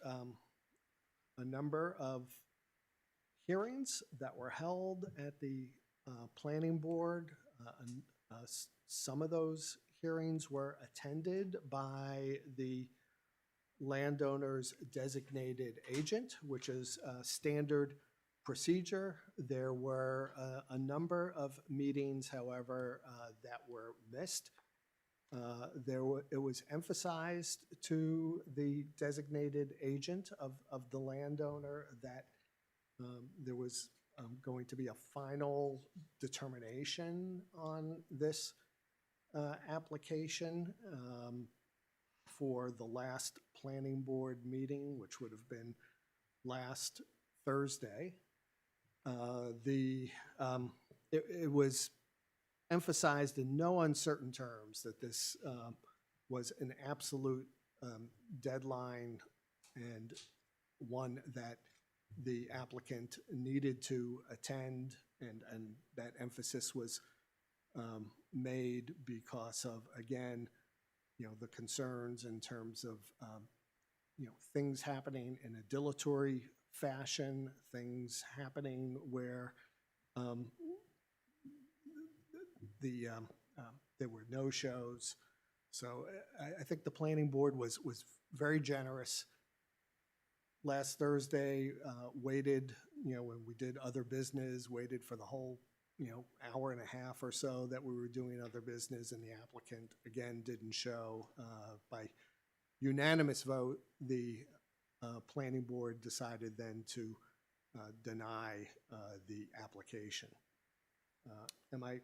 a number of hearings that were held at the planning board. Some of those hearings were attended by the landowner's designated agent, which is a standard procedure. There were a number of meetings, however, that were missed. It was emphasized to the designated agent of the landowner that there was going to be a final determination on this application for the last planning board meeting, which would have been last Thursday. It was emphasized in no uncertain terms that this was an absolute deadline and one that the applicant needed to attend, and that emphasis was made because of, again, the concerns in terms of things happening in a dilatory fashion, things happening where there were no-shows. So I think the planning board was very generous. Last Thursday, waited, when we did other business, waited for the whole, hour and a half or so that we were doing other business, and the applicant, again, didn't show. By unanimous vote, the planning board decided then to deny the application. Am I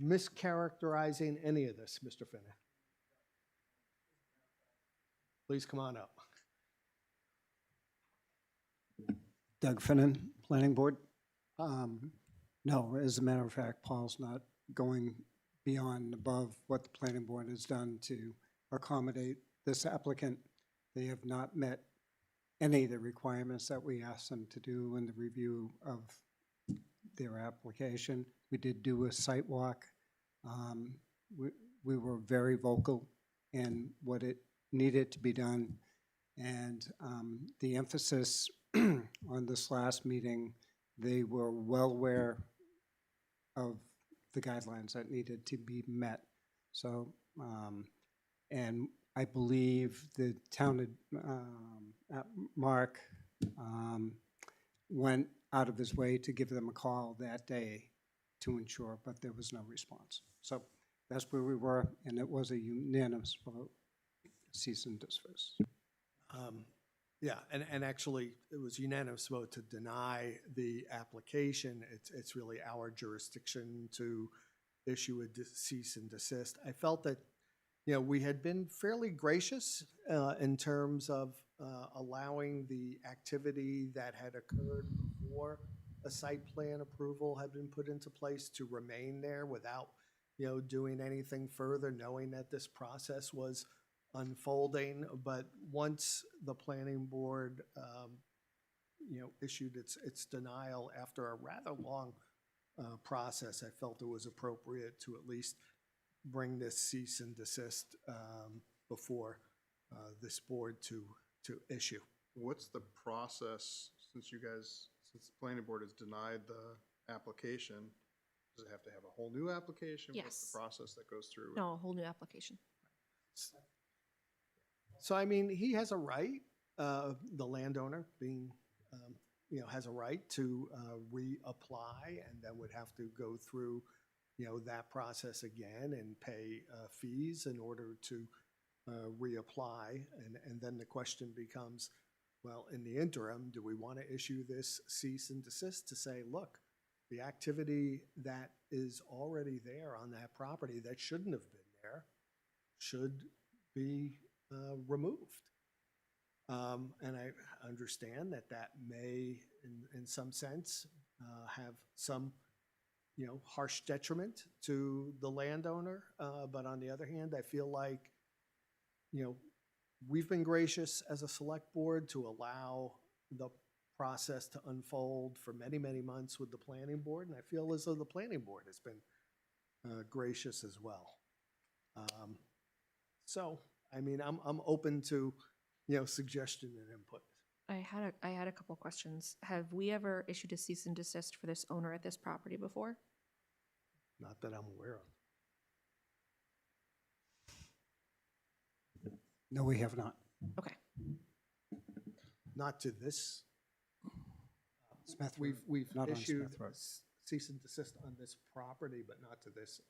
mischaracterizing any of this, Mr. Finnan? Please come on up. Doug Finnan, Planning Board. No, as a matter of fact, Paul's not going beyond and above what the Planning Board has done to accommodate this applicant. They have not met any of the requirements that we asked them to do in the review of their application. We did do a site walk. We were very vocal in what it needed to be done. And the emphasis on this last meeting, they were well aware of the guidelines that needed to be met. So, and I believe the town, Mark, went out of his way to give them a call that day to ensure, but there was no response. So that's where we were, and it was a unanimous vote, cease and desist. Yeah, and actually, it was unanimous vote to deny the application. It's really our jurisdiction to issue a cease and desist. I felt that, we had been fairly gracious in terms of allowing the activity that had occurred before a site plan approval had been put into place to remain there without, doing anything further, knowing that this process was unfolding. But once the planning board, issued its denial after a rather long process, I felt it was appropriate to at least bring this cease and desist before this board to issue. What's the process, since the planning board has denied the application, does it have to have a whole new application? What's Yes. the process that goes through? No, a whole new application. So, I mean, he has a right, the landowner being, has a right to reapply, and then would have to go through, that process again and pay fees in order to reapply. And then the question becomes, well, in the interim, do we want to issue this cease and desist to say, look, the activity that is already there on that property that shouldn't have been there should be removed. And I understand that may, in some sense, have some, harsh detriment to the landowner. But on the other hand, I feel like, we've been gracious as a select board to allow the process to unfold for many, many months with the planning board. And I feel as though the planning board has been gracious as well. So, I mean, I'm open to, suggestion and input. I had a couple questions. Have we ever issued a cease and desist for this owner at this property before? Not that I'm aware of. No, we have not. Okay. Not to this. Smith We've Road, not on issued Smith Road. cease and desist on this property, but not to this.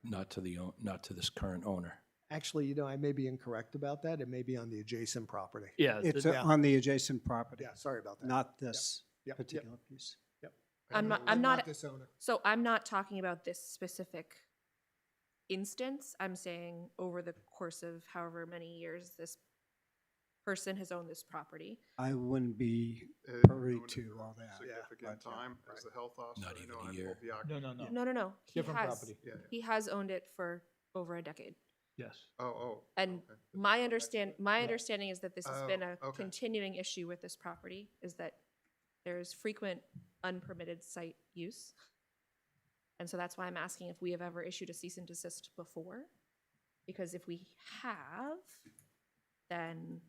Not to this current owner. Actually, I may be incorrect about that. It may be on the adjacent property. Yeah, It's Yeah. on the adjacent property, Yeah, sorry about that. not this Yep, yep. particular piece. I'm not- But I'm not- this owner. So I'm not talking about this specific instance. I'm saying over the course of however many years this person has owned this property. I wouldn't be It privy wouldn't to be all that. Significant but, yeah, time as the health officer. Not I even know a I'm year. both the oc- no. No. He Different has. property. Yeah. He has owned it for over a decade. Yes. Oh. And okay. my understanding is that this has been a Oh, okay. continuing issue with this property, is that there's frequent unpermitted site use. And so that's why I'm asking if we have ever issued a cease and desist before. Because if we have, then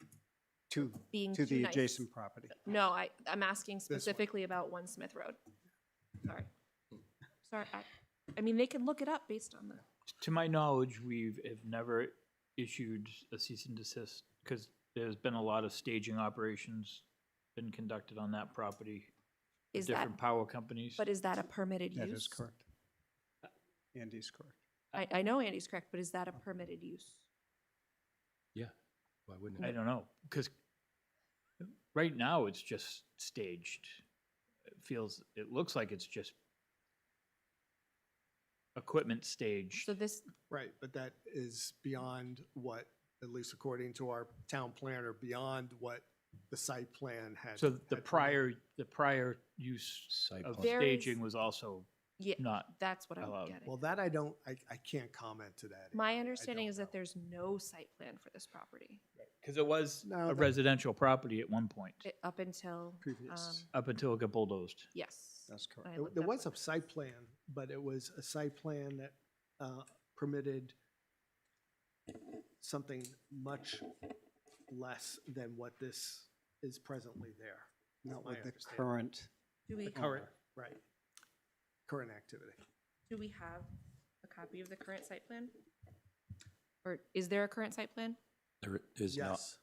being To too the nice. adjacent property. No, I'm asking one. specifically about 1 Smith Road. Sorry, I mean, they can look it up based on the, To my knowledge, we have never issued a cease and desist? Because there's been a lot of staging operations been conducted on that property. with Is that, different power companies. but is that a permitted use? That is correct. Andy's correct. I know Andy's correct, but is that a permitted use? Yeah, why wouldn't I it? don't know, because right now it's just staged. It looks like it's just equipment staged. So this, Right, but that is beyond what, at least according to our town planner, beyond what the site plan had. So the had prior use Site of plan. There staging is- was also yeah, not that's what I'm allowed. getting. Well, that I can't comment to that. My I understanding don't is know. that there's no site plan for this property Because it was No, a that- residential property at one point, up until, Previous. up until it got bulldozed. yes. That's correct. I There looked there up was a what- site plan, but it was a site plan that permitted something much less than what this is presently there. Not my with the understanding. current, Do we, The current, right, current activity. do we have a copy of the current site plan? Or is there a current site plan? There is not, Yes.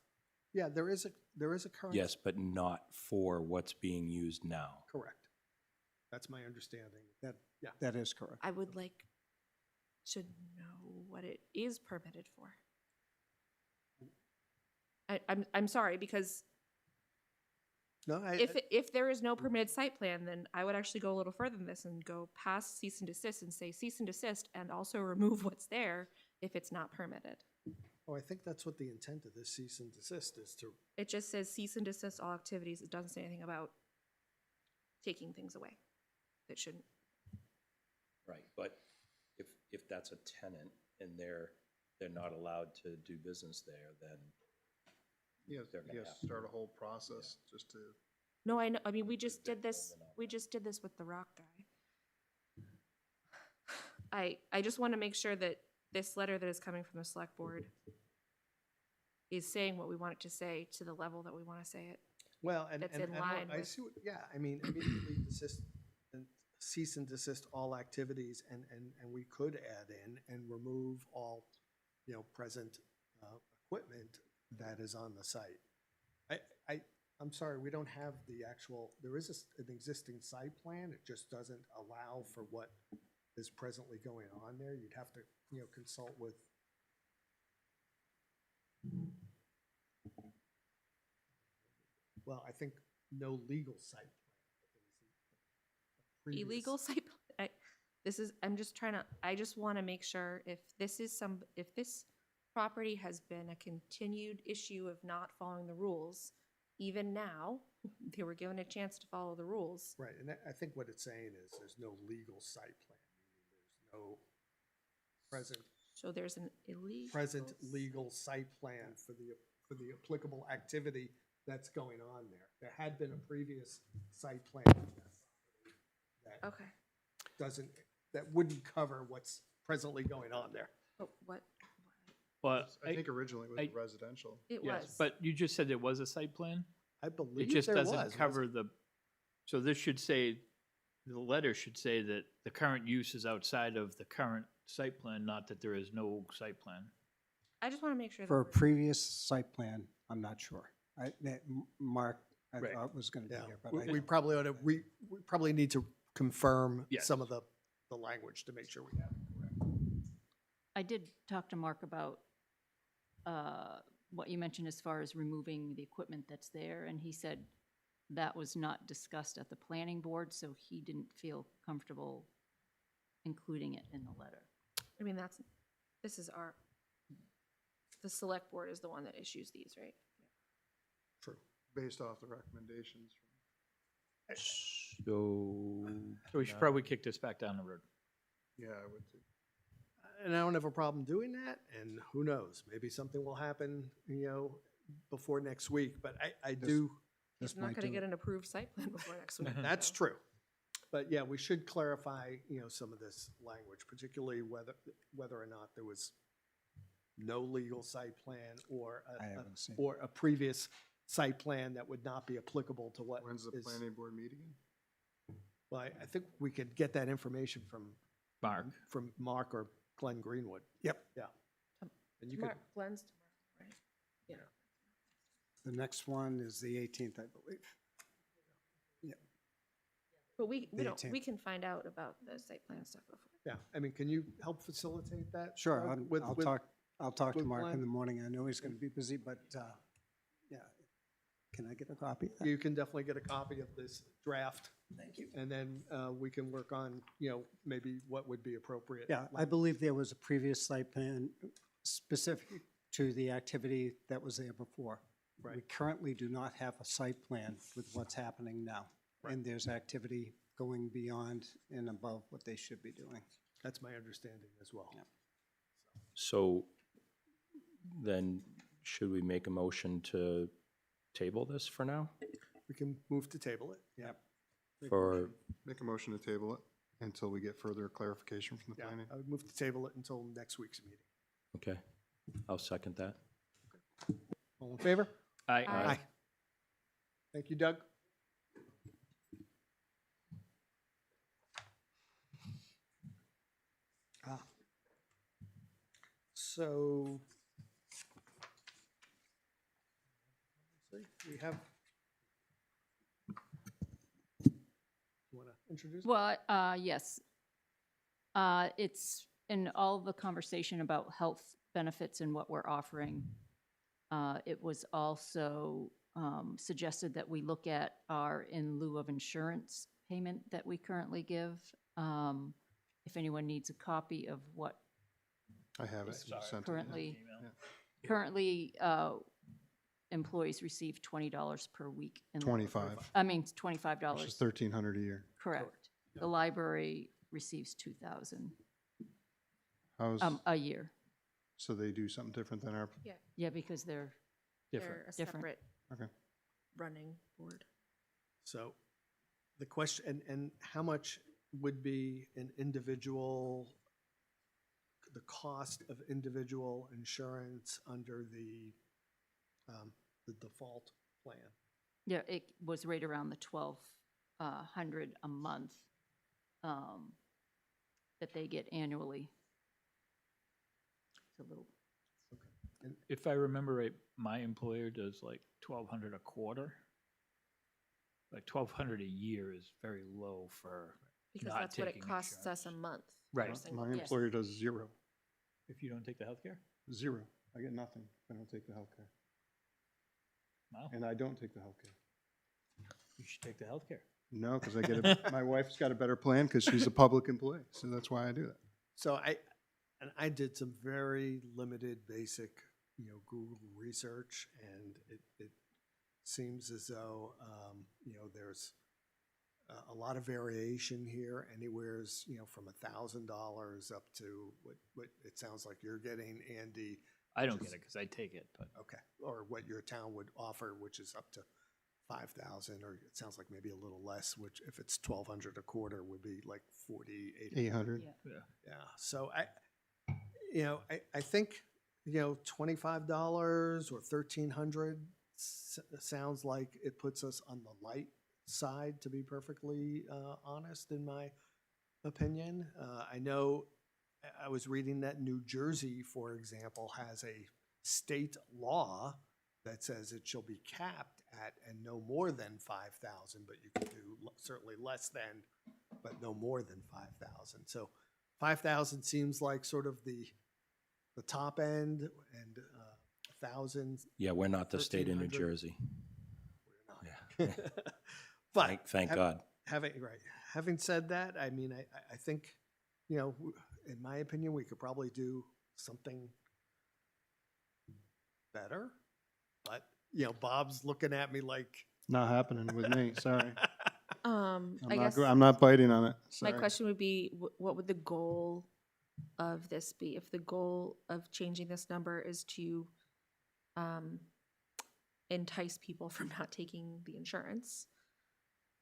Yeah, there is a current. yes, but not for what's being used now. Correct. That's my understanding. that, Yeah. that is correct. I would like to know what it is permitted for. I'm sorry, because No, if there is no permitted site plan, then I would actually go a little further than this and go past cease and desist and say cease and desist and also remove what's there if it's not permitted. I think that's what the intent of this cease and desist is to, It just says cease and desist all activities. It doesn't say anything about taking things away. It shouldn't. Right, but if that's a tenant and they're not allowed to do business there, then Yes, They're gonna yes, have to start a do it. whole process just to. No, I know, I mean, we just did different this, than all we that. just did this with the rock guy. I just want to make sure that this letter that is coming from the select board is saying what we want it to say to the level that we want to say it. well, and, That's and in and line I with- see, yeah, I mean, immediately desist, and cease and desist all activities, and we could add in and remove all, present equipment that is on the site. I'm sorry, we don't have the actual, there is an existing site plan, it just doesn't allow for what is presently going on there. You'd have to, consult with. Well, I think no legal site plan. Illegal site, I just want to make sure if this property has been a continued issue of not following the rules, even now, they were given a chance to follow the rules. Right, and I think what it's saying is there's no legal site plan, meaning there's no So there's an illegal. present legal site plan for the applicable activity that's going on there. There had been a previous site plan that Okay, that wouldn't cover what's presently going on there. but what, But I think originally it was I- residential. it yes, was. but you just said there was a site plan? I It believe just there was. doesn't cover so this should say, the letter should say that the current use is outside of the current site plan, not that there is no site plan. I just want to make sure. that For a we're- previous site plan, I'm not sure. Mark, I Right. thought was going to be Yeah, here, but we probably ought to, we probably need to confirm Yes. some of the language to make sure we have it correct. I did talk to Mark about what you mentioned as far as removing the equipment that's there, and he said that was not discussed at the planning board, so he didn't feel comfortable including it in the letter. I mean, this is the select board is the one that issues these, right? True. Based off the recommendations. so. So we should probably kick this back down the road. Yeah, I would think. And I don't have a problem doing that, and who knows, maybe something will happen, before next week, but I do, this He's not might going to do get it. an approved site plan before next week. that's so. true. But yeah, we should clarify, some of this language, particularly whether or not there was no legal site plan or I haven't seen. or a previous site plan that would not be applicable to what When's the is. planning board meeting? Well, I think we could get that information from Mark, Mark or Glenn Greenwood. Yep. Yeah. And you could, Glenn's tomorrow, right? Yeah. The next one is the 18th, I believe. But we The don't, 18th. we can find out about the site plan stuff before. yeah, I mean, can you help facilitate that? Sure, Doug, I'll talk to with Mark in Glenn? the morning. I know he's going to be busy, but, yeah. Can I get a copy of that? You can definitely get a copy of this draft. Thank you. And then we can work on, maybe what would be appropriate. Yeah, I believe there was a previous site plan specific to the activity that was there before. We Right. currently do not have a site plan with what's happening now. And there's activity going beyond and above what they should be doing. That's my understanding as well. So then, should we make a motion to table this for now? We can move to table it. Yeah. For, Make a motion to table it until we get further clarification from the Yeah, planning. I would move to table it until next week's meeting. okay, I'll second that. All in favor? Aye. Thank you, Doug. So, we have, you want to introduce? Well, yes. It's in all the conversation about health benefits and what we're offering. It was also suggested that we look at our in lieu of insurance payment that we currently give. If anyone needs a copy of what I have it. You sent it. currently, Yeah. currently employees receive $20 per week. in lieu of- 25, I mean, which is $25, $1,300 a year. correct. The library receives 2,000 How's, a year. so they do something different than our, Yeah, because they're, They're a Different. separate okay. running board. So, the question, and how much would be an individual, the cost of individual insurance under the default plan? yeah, it was right around the 1,200 a month that they get annually. It's a little, If I remember right, my employer does like 1,200 a quarter. Like 1,200 a year is very low for Because not that's what it taking costs insurance. us a month. Right. for a single- My yes. employer does zero. if you don't take the healthcare. Zero. I get nothing if I don't take the healthcare. Wow, And I don't take the healthcare. you should take the healthcare. No, because I get a, my wife's got a better plan because she's a public employee, so that's why I do that. So I did some very limited, basic, Google research, and it seems as though, there's a lot of variation here, anywheres, from $1,000 up to what it sounds like you're getting, Andy. I don't get it because I take it, but Okay, or what your town would offer, which is up to 5,000, or it sounds like maybe a little less, which if it's 1,200 a quarter would be like 4,800. 800. yeah. Yeah, so I think, $25 or 1,300 sounds like it puts us on the light side, to be perfectly honest, in my opinion. I know, I was reading that New Jersey, for example, has a state law that says it shall be capped at and no more than 5,000, but you can do certainly less than, but no more than 5,000. So 5,000 seems like sort of the top end, and 1,000. Yeah, we're not the state of New 1,300. Jersey. We're not. But Thank God. Having said that, I mean, I think, in my opinion, we could probably do something better. But, Bob's looking at me like. Not happening with me, sorry. I guess I'm not biting on it, my sorry. question would be, what would the goal of this be? If the goal of changing this number is to entice people from not taking the insurance,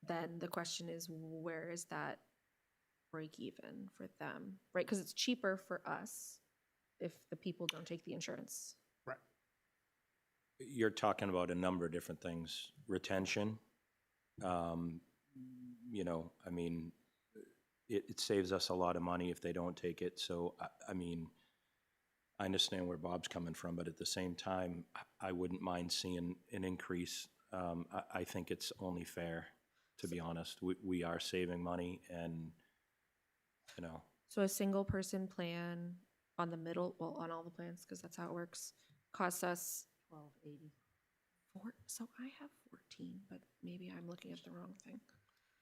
then the question is, where is that break even for them, right? Because it's cheaper for us if the people don't take the insurance. Right. You're talking about a number of different things. Retention, I mean, it saves us a lot of money if they don't take it. So, I mean, I understand where Bob's coming from, but at the same time, I wouldn't mind seeing an increase. I think it's only fair, to be honest. We are saving money and, you know, So a single person plan on the middle, well, on all the plans, because that's how it works, costs us 1280. so I have 14, but maybe I'm looking at the wrong thing.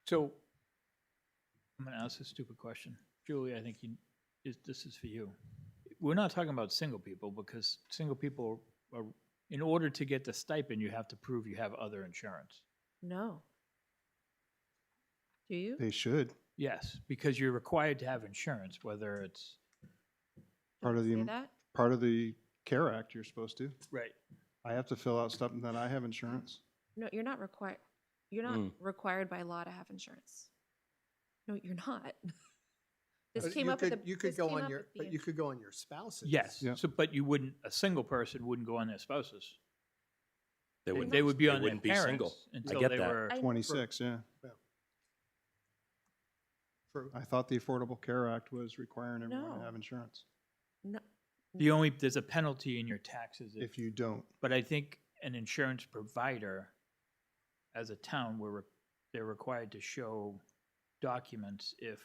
So, I'm gonna ask a stupid question. Julie, I think this is for you. We're not talking about single people, because single people are, in order to get the stipend, you have to prove you have other insurance. No. Do you? They should. Yes, because you're required to have insurance, whether it's. Part of Say the, that? part of the CARE Act, you're supposed to. Right. I have to fill out stuff and then I have insurance. No, you're not required. You're not required by law to have insurance. No, you're not. This But came you up at could- the. You could this go came on up your, at the but you could go on your spouse's. Yes, Yeah. so, but you wouldn't, a single person wouldn't go on their spouses. they wouldn't, They would be they on their wouldn't be single. parents I until get they that. were. 26, yeah. True. I thought the Affordable Care Act was requiring everyone to No. have insurance. No. There's a penalty in your taxes If you don't, but I think an insurance provider, as a town, they're required to show documents if,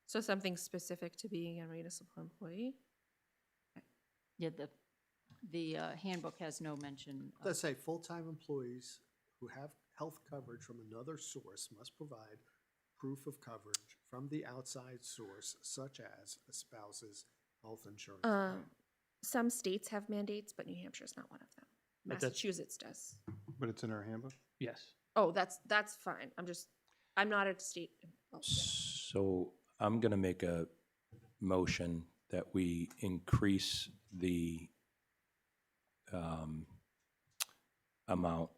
So something specific to being a municipal employee? Yeah, the handbook has no mention. of- Let's say full-time employees who have health coverage from another source must provide proof of coverage from the outside source, such as a spouse's health insurance. plan. Some states have mandates, but New Hampshire's not one of them. But that's- Massachusetts does. but it's in our handbook. yes. Oh, that's fine. I'm not a state. Oh, So I'm going to make a motion that we increase the amount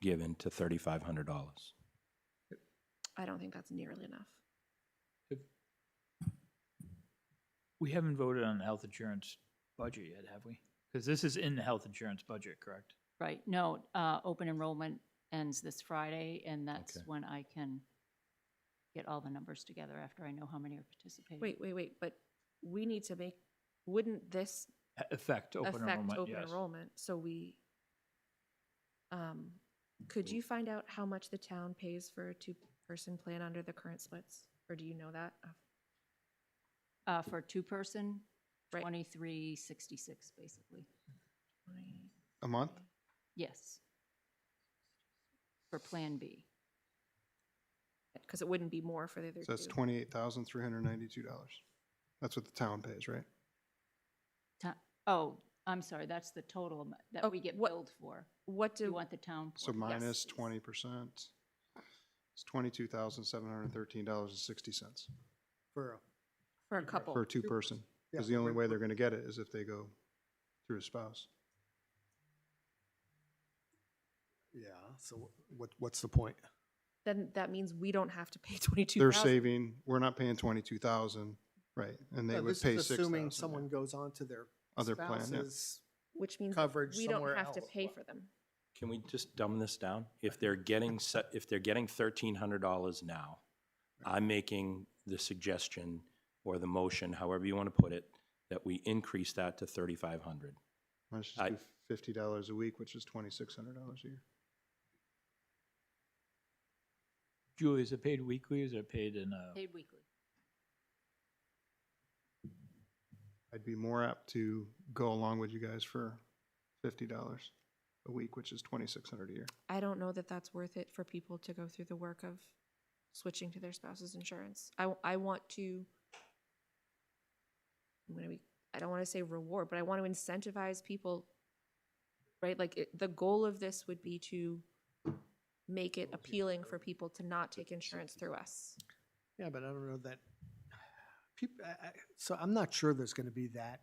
given to $3,500. I don't think that's nearly enough. We haven't voted on the health insurance budget yet, have we? Because this is in the health insurance budget, correct? Right, no, open enrollment ends this Friday, and that's Okay. when I can get all the numbers together after I know how many are participating. Wait, but we need to make, wouldn't this Affect open affect enrollment, open yes. enrollment? So could you find out how much the town pays for a two-person plan under the current splits? Or do you know that? For a two-person, Right. 2366, basically. A month? Yes. For Plan B. Because it wouldn't be more for the other So that's two. $28,392. That's what the town pays, right? Oh, I'm sorry, that's the total amount that Oh, we get what- billed for. What You do, want the town? So for- minus Yes, please. 20%, it's $22,713.60 For, for a couple? for a two-person. Because Yeah, the only we're- way they're gonna get it is if they go through a spouse. yeah, so what's the point? Then that means we don't have to pay 22,000. They're saving, we're not paying 22,000, right, and they No, would this pay is 6,000. assuming someone goes on to their Other plan, yeah. spouse's Which means coverage we don't somewhere have to else. pay for them. Can we just dumb this down? If they're getting $1,300 now, I'm making the suggestion or the motion, however you want to put it, that we increase that to $3,500. Let's just I- do $50 a week, which is $2,600 a year. Julie, is it paid weekly, or is it paid in a? Paid weekly. I'd be more apt to go along with you guys for $50 a week, which is $2,600 a year. I don't know that that's worth it for people to go through the work of switching to their spouse's insurance. I want to, I don't want to say reward, but I want to incentivize people, right? Like, the goal of this would be to make it appealing for people to not take insurance through us. Yeah, but I don't know that, so I'm not sure there's gonna be that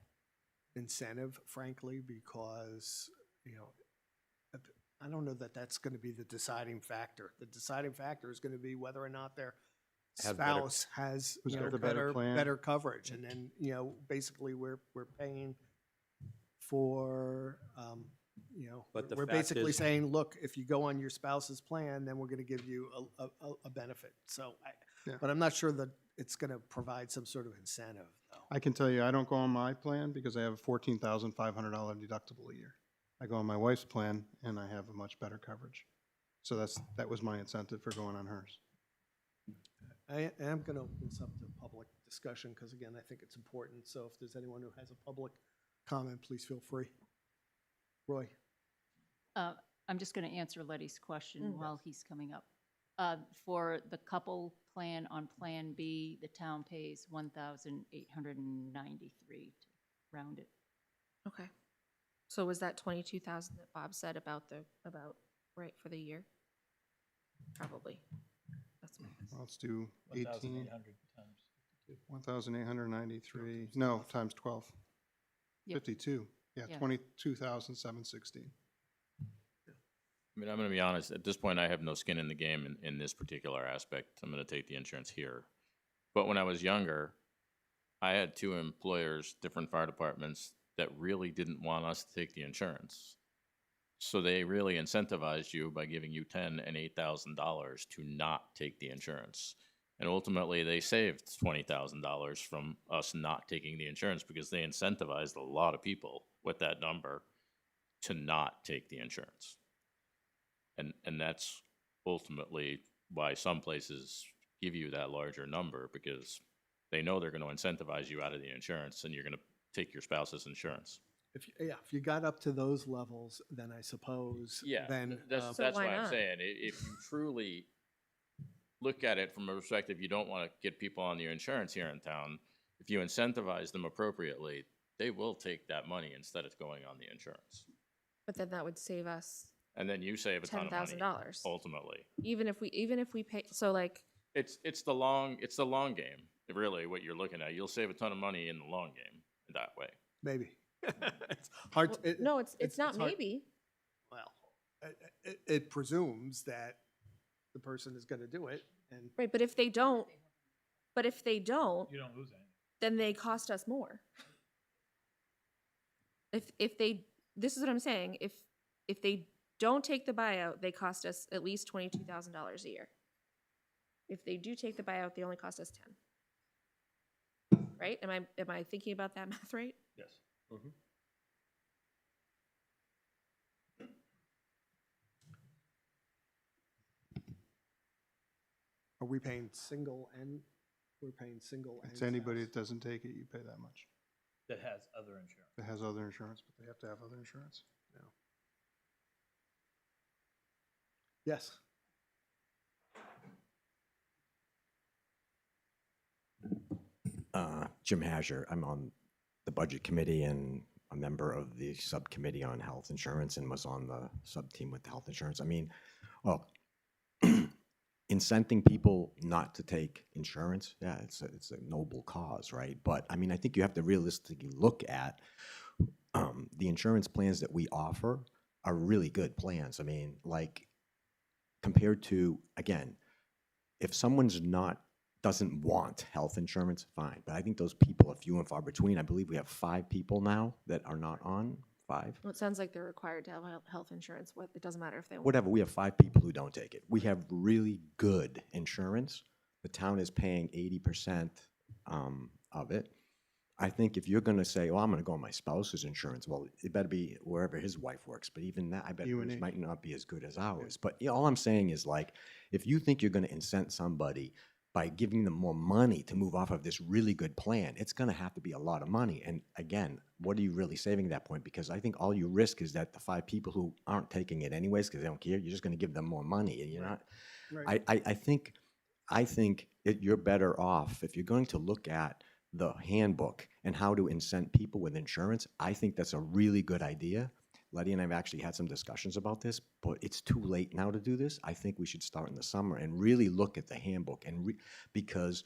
incentive, frankly, because, you know, I don't know that that's gonna be the deciding factor. The deciding factor is gonna be whether or not their Have better- spouse has, Who's you got know, the better plan? better coverage. And then, you know, basically, we're paying for, you know, But the we're fact basically is- saying, look, if you go on your spouse's plan, then we're gonna give you a benefit. So Yeah. but I'm not sure that it's gonna provide some sort of incentive, though. I can tell you, I don't go on my plan because I have a $14,500 deductible a year. I go on my wife's plan and I have a much better coverage. So that was my incentive for going on hers. I am going to open this up to public discussion because, again, I think it's important. So if there's anyone who has a public comment, please feel free. Roy? I'm just going to answer Letty's question Mm. while he's coming up. For the couple plan on Plan B, the town pays $1,893 to round it. Okay. So was that 22,000 that Bob said about right for the year? Probably. That's my guess. Let's do 18, 1,800 times 52. 1,893, no, times 12. Yep. 52, yeah, Yeah. 22,716. I mean, I'm going to be honest, at this point, I have no skin in the game in this particular aspect. I'm going to take the insurance here. But when I was younger, I had two employers, different fire departments, that really didn't want us to take the insurance. So they really incentivized you by giving you $10,000 and $8,000 to not take the insurance. And ultimately, they saved $20,000 from us not taking the insurance because they incentivized a lot of people with that number to not take the insurance. And that's ultimately why some places give you that larger number, because they know they're going to incentivize you out of the insurance and you're going to take your spouse's insurance. If you got up to those levels, then I suppose, then. That's So why why I'm not? saying, if you truly look at it from a perspective, you don't want to get people on your insurance here in town, if you incentivize them appropriately, they will take that money instead of going on the insurance. But then that would save us And then you save a ton of money, $10,000. ultimately. Even if we pay, so like, It's the long game, really, what you're looking at. You'll save a ton of money in the long game that way. Maybe. It's hard. well, no, it's not hard- maybe. Well, it presumes that the person is going to do it, and Right, but if they don't, You don't lose anything. then they cost us more. If they, this is what I'm saying, if they don't take the buyout, they cost us at least $22,000 a year. If they do take the buyout, they only cost us 10. Right? Am I thinking about that math right? Yes. are we paying single and, we're paying single and It's anybody spouse? that doesn't take it, you pay that much. That has other insurance. That has other insurance, but they have to have other insurance. Yes. Jim Hasher. I'm on the Budget Committee and a member of the Subcommittee on Health Insurance and was on the sub-team with health insurance. I mean, well, incenting people not to take insurance, yeah, it's a noble cause, right? But I mean, I think you have to realistically look at the insurance plans that we offer are really good plans. I mean, like compared to, again, if someone's doesn't want health insurance, fine. But I think those people are few and far between. I believe we have 5 people now that are not on, 5. Well, it sounds like they're required to have health insurance. It doesn't matter if they want. Whatever, we have 5 people who don't take it. We have really good insurance. The town is paying 80% of it. I think if you're gonna say, oh, I'm gonna go on my spouse's insurance, well, it better be wherever his wife works. But even that, I bet You and hers me. might not be as good as ours. But you know, all I'm saying is like, if you think you're gonna incent somebody by giving them more money to move off of this really good plan, it's gonna have to be a lot of money. And again, what are you really saving at that point? Because I think all you risk is that the 5 people who aren't taking it anyways, because they don't care, you're just gonna give them more money and you're not. Right. I think you're better off, if you're going to look at the handbook and how to incent people with insurance, I think that's a really good idea. Letty and I have actually had some discussions about this, but it's too late now to do this. I think we should start in the summer and really look at the handbook because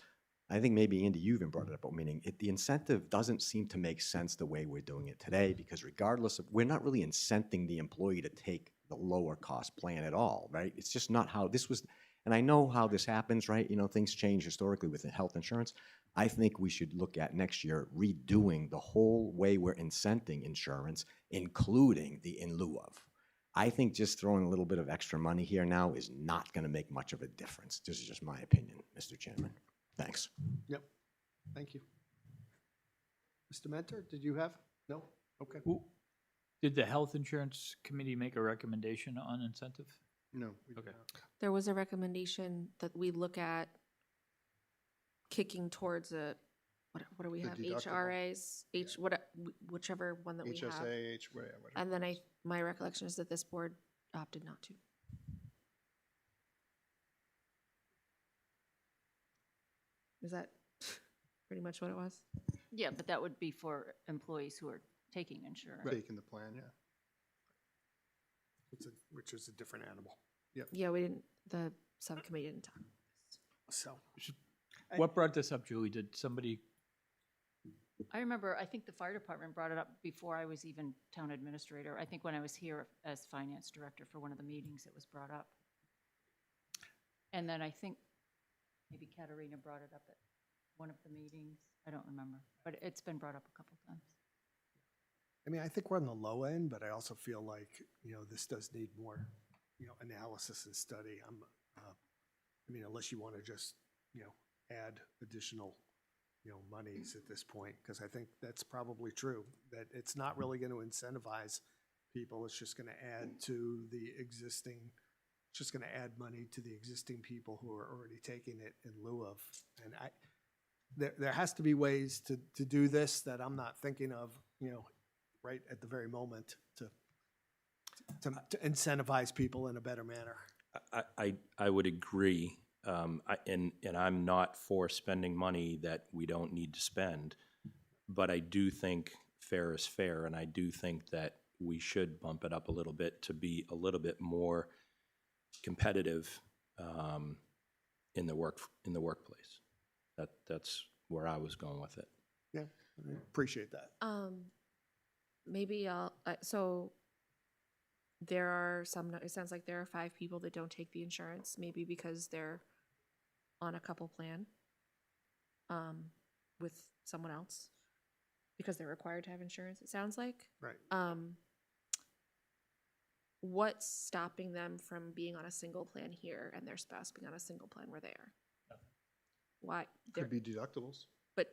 I think maybe, Andy, you even brought it up, meaning the incentive doesn't seem to make sense the way we're doing it today, because regardless of, we're not really incenting the employee to take the lower cost plan at all, right? It's just not how this was, and I know how this happens, right? You know, things change historically with health insurance. I think we should look at next year redoing the whole way we're incenting insurance, including the in lieu of. I think just throwing a little bit of extra money here now is not going to make much of a difference. This is just my opinion, Mr. Chairman. Thanks. Yep. Thank you. Mr. Mentor, did you have? No? Okay. Did the Health Insurance Committee make a recommendation on incentive? No. we do Okay. not. There was a recommendation that we look at kicking towards what do we The have? deductible. HRAs, whichever one that we have. HSA, whatever. And then my recollection is that this board opted not to. Is that pretty much what it was? Yeah, but that would be for employees who are taking insurance. Taking the plan, yeah. Which is a different animal. Yeah, we didn't, the subcommittee didn't talk. So, What brought this up, Julie? Did somebody, I remember, I think the fire department brought it up before I was even town administrator. I think when I was here as finance director for one of the meetings, it was brought up. And then I think maybe Katerina brought it up at one of the meetings. I don't remember, but it's been brought up a couple times. I mean, I think we're on the low end, but I also feel like, this does need more, analysis and study. I mean, unless you want to just, add additional, monies at this point, because I think that's probably true, that it's not really going to incentivize people. It's just going to add to the existing, it's just going to add money to the existing people who are already taking it in lieu of. And there has to be ways to do this that I'm not thinking of, right at the very moment to incentivize people in a better manner. I would agree. And I'm not for spending money that we don't need to spend, but I do think fair is fair, and I do think that we should bump it up a little bit to be a little bit more competitive in the workplace. That's where I was going with it. Yeah, I appreciate that. Maybe so there are it sounds like there are 5 people that don't take the insurance, maybe because they're on a couple plan with someone else, because they're required to have insurance, it sounds like. Right. What's stopping them from being on a single plan here and their spouse being on a single plan where they are? Why? Could be deductibles. But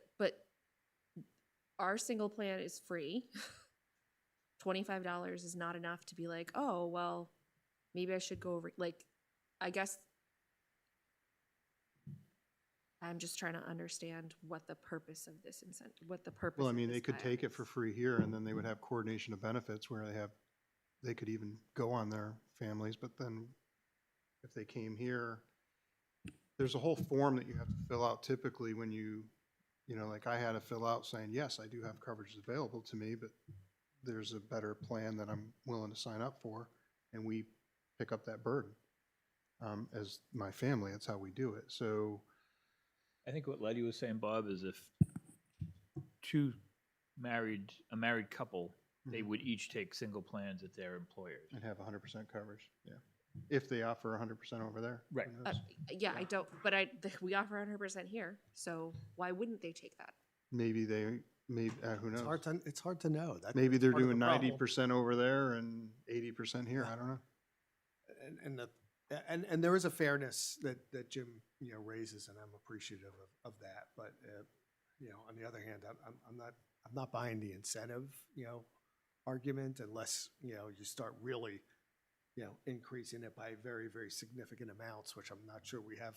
our single plan is free. $25 is not enough to be like, oh, well, maybe I should go over, like, I guess I'm just trying to understand what the purpose of this incentive, what the purpose Well, I of mean, this they could take it buyout for is. free here, and then they would have coordination of benefits where they could even go on their families, but then if they came here, there's a whole form that you have to fill out typically when like I had to fill out saying, yes, I do have coverage available to me, but there's a better plan that I'm willing to sign up for, and we pick up that burden. As my family, that's how we do it. So I think what Letty was saying, Bob, is if a married couple, they would each take single plans at their employers. and have 100% coverage, yeah. If they offer 100% over there. Right. who knows? Yeah, I don't, but we offer 100% here, so why wouldn't they take that? Maybe who knows? It's hard to know. Maybe they're part of the doing problem. 90% over there and 80% here, I don't know. And there is a fairness that Jim raises, and I'm appreciative of that. But on the other hand, I'm not buying the incentive argument unless you start really increasing it by very, very significant amounts, which I'm not sure we have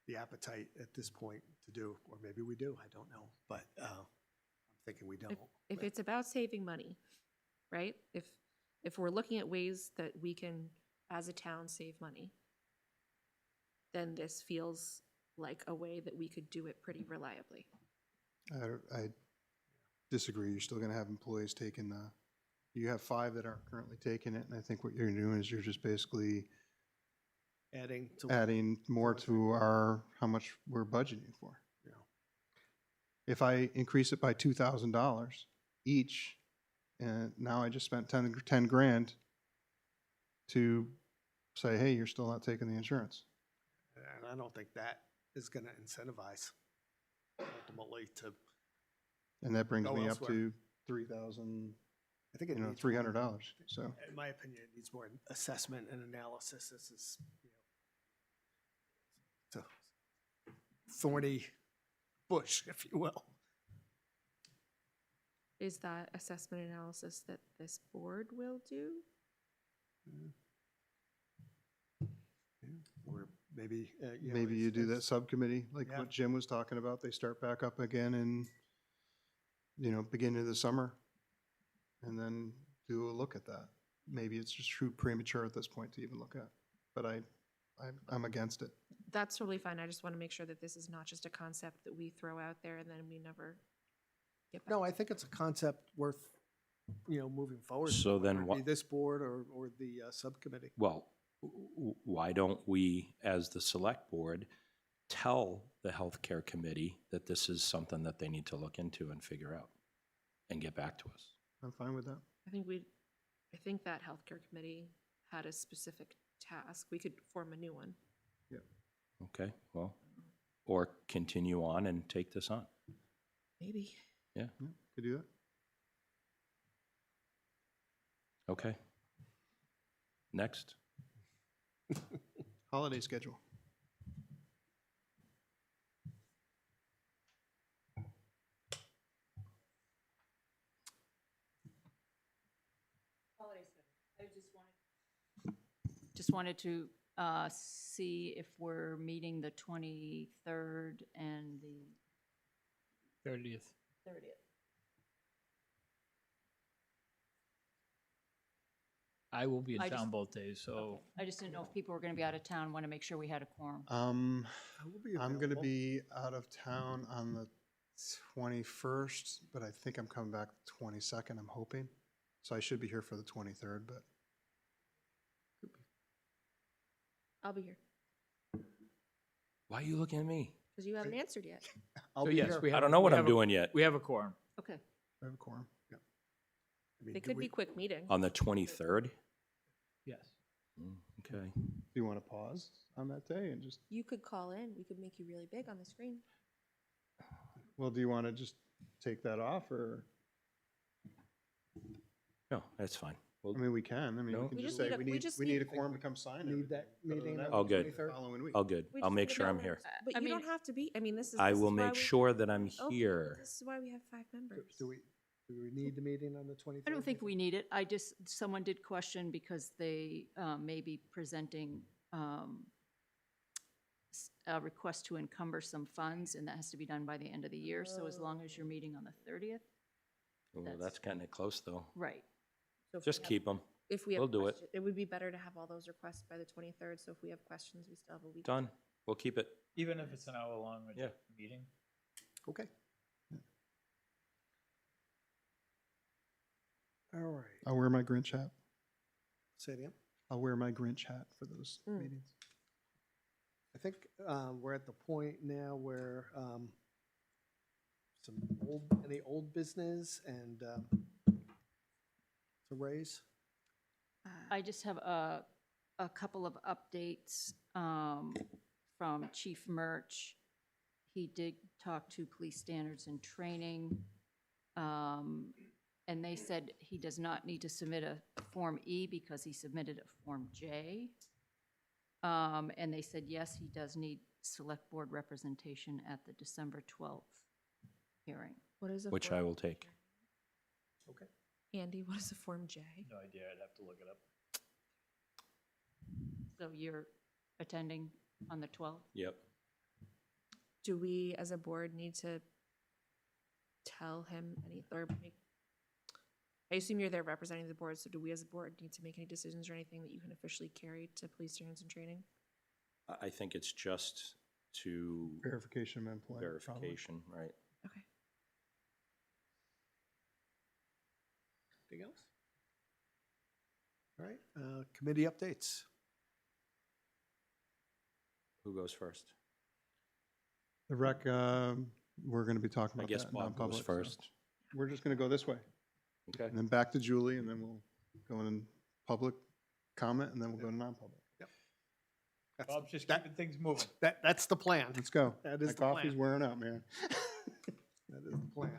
the appetite at this point to do, or maybe we do. I don't know, but I'm thinking we don't. If But- it's about saving money, right? If we're looking at ways that we can, as a town, save money, then this feels like a way that we could do it pretty reliably. I disagree. You're still going to have employees taking you have 5 that aren't currently taking it, and I think what you're doing is you're just basically adding more to how much we're budgeting for. If I increase it by $2,000 each, and now I just spent 10 grand to say, hey, you're still not taking the insurance. And I don't think that is going to incentivize ultimately to. And that brings Go me up elsewhere. to $3,000, I think it needs $300. more- So In my opinion, it needs more assessment and analysis. This is it's a thorny bush, if you will. Is that assessment analysis that this board will do? Or maybe, Maybe you do that subcommittee, like Yeah. what Jim was talking about. They start back up again in, beginning of the summer. And then do a look at that. Maybe it's just too premature at this point to even look at, but I'm against it. That's totally fine. I just want to make sure that this is not just a concept that we throw out there and then we never get back. No, I to. think it's a concept worth, moving forward. So then whether it what- be this board or the subcommittee. Well, why don't we, as the select board, tell the healthcare committee that this is something that they need to look into and figure out and get back to us? I'm fine with that. I think that healthcare committee had a specific task. We could form a new one. Okay, well, or continue on and take this on. Maybe. Yeah, Yeah, could do that. okay. Next. Holiday schedule. Just wanted to see if we're meeting the 23rd and the 30th. 30th. I will be in I just- town both days, so I just didn't know if people were going to be out of town, want to make sure we had a quorum. I'm gonna available. be out of town on the 21st, but I think I'm coming back the 22nd, I'm hoping. So I should be here for the 23rd, but I'll be here Why are you looking at me? because you haven't answered yet. I'll so be yes, here. we have. I don't know what we I'm have a- doing yet. We have a quorum. Okay. I have a quorum. Yeah. I mean, They do could we- be quick meetings. On the 23rd? Yes. Okay. Do you want to pause on that day and just, You could call in. We could make you really big on the screen. well, do you want to just take that off or, No, that's fine. I mean, we can. I mean, No. we can We just just say need a- we just we need need- a quorum to come sign it. Need that meeting on Oh, the good. 23rd? Following week. All good. We I'll just make need sure to I'm know- here. But I you mean- don't have to be. I mean, this is. I this will is why make we- sure that I'm Okay, here. This is why we have 5 members. Do we need the meeting on the 23rd? I don't think we need it. Someone did question because they may be presenting a request to encumber some funds, and that has to be done by the end of the year. So as long as you're meeting on the 30th, Well, That's- that's getting it close, though. right. So if we Just have- keep them. If we have we'll do it. question- It would be better to have all those requests by the 23rd. So if we have questions, we still have a week. Done. We'll keep it. Even if it's an hour long Yeah. meeting. Okay. All right. I'll wear my Grinch hat. Say it again. I'll wear my Grinch hat for those Mm. meetings. I think we're at the point now where any old business and to raise. I just have a couple of updates from Chief Murch. He did talk to police standards and training, and they said he does not need to submit a Form E because he submitted a Form J. And they said, yes, he does need Select Board representation at the December 12th hearing. What is a Which Form I will take. Okay. Andy, what is a Form J? No idea. I'd have to look it up. So you're attending on the 12th? Yep. Do we, as a board, need to tell him I assume you're there representing the board, so do we as a board need to make any decisions or anything that you can officially carry to police standards and training? I think it's just to Verification of employment. probably. verification, right? Okay. Anything else? All right. Committee updates. Who goes first? The rec, we're going to be talking I about guess that in Bob goes non-public, so first. We're just going to go this way. Okay. And then back to Julie, and then we'll go in public comment, and then we'll go to non-public. That's- Bob's just that- keeping things moving. That's the plan. Let's go. That is My the plan. coffee's wearing out, man. That is the plan.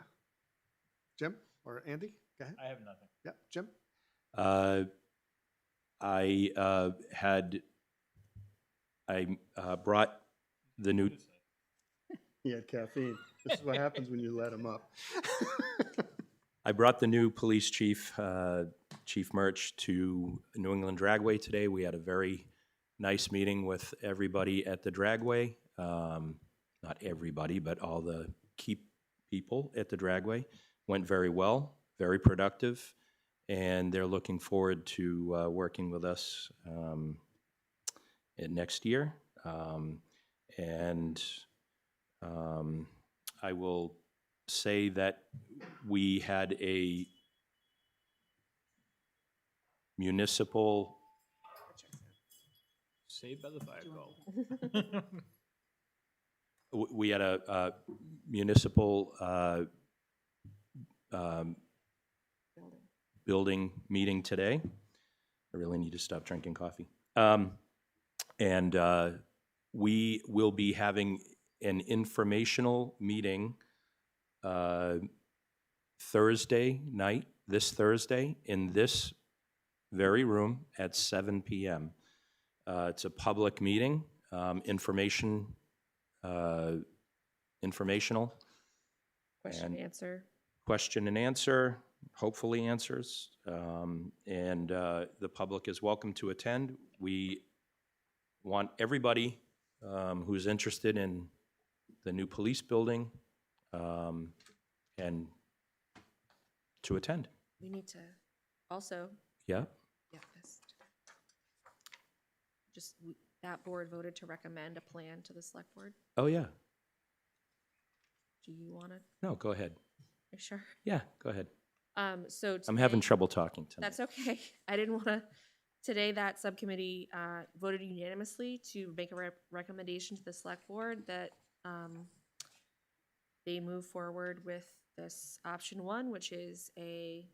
Jim or Andy? Go ahead. I have nothing. Yeah, Jim? I brought the new, He had caffeine. This is what happens when you let him up. I brought the new police chief, Chief Murch, to New England Dragway today. We had a very nice meeting with everybody at the Dragway. Not everybody, but all the key people at the Dragway. Went very well, very productive, and they're looking forward to working with us next year. I will say that we had a municipal, Saved by the fire call. we had a municipal building meeting today. I really need to stop drinking coffee. We will be having an informational meeting Thursday night, this Thursday, in this very room at 7 p.m. It's a public meeting, informational, Question And- and answer. question and answer, hopefully answers, and the public is welcome to attend. We want everybody who's interested in the new police building and to attend. We need to also, Yeah? that board voted to recommend a plan to the select board. Oh, yeah. Do you want to, No, go ahead. make sure? Yeah, go ahead. So I'm having today- trouble talking tonight. That's okay. I didn't want to, today that subcommittee voted unanimously to make a recommendation to the select board that they move forward with this option one, which is a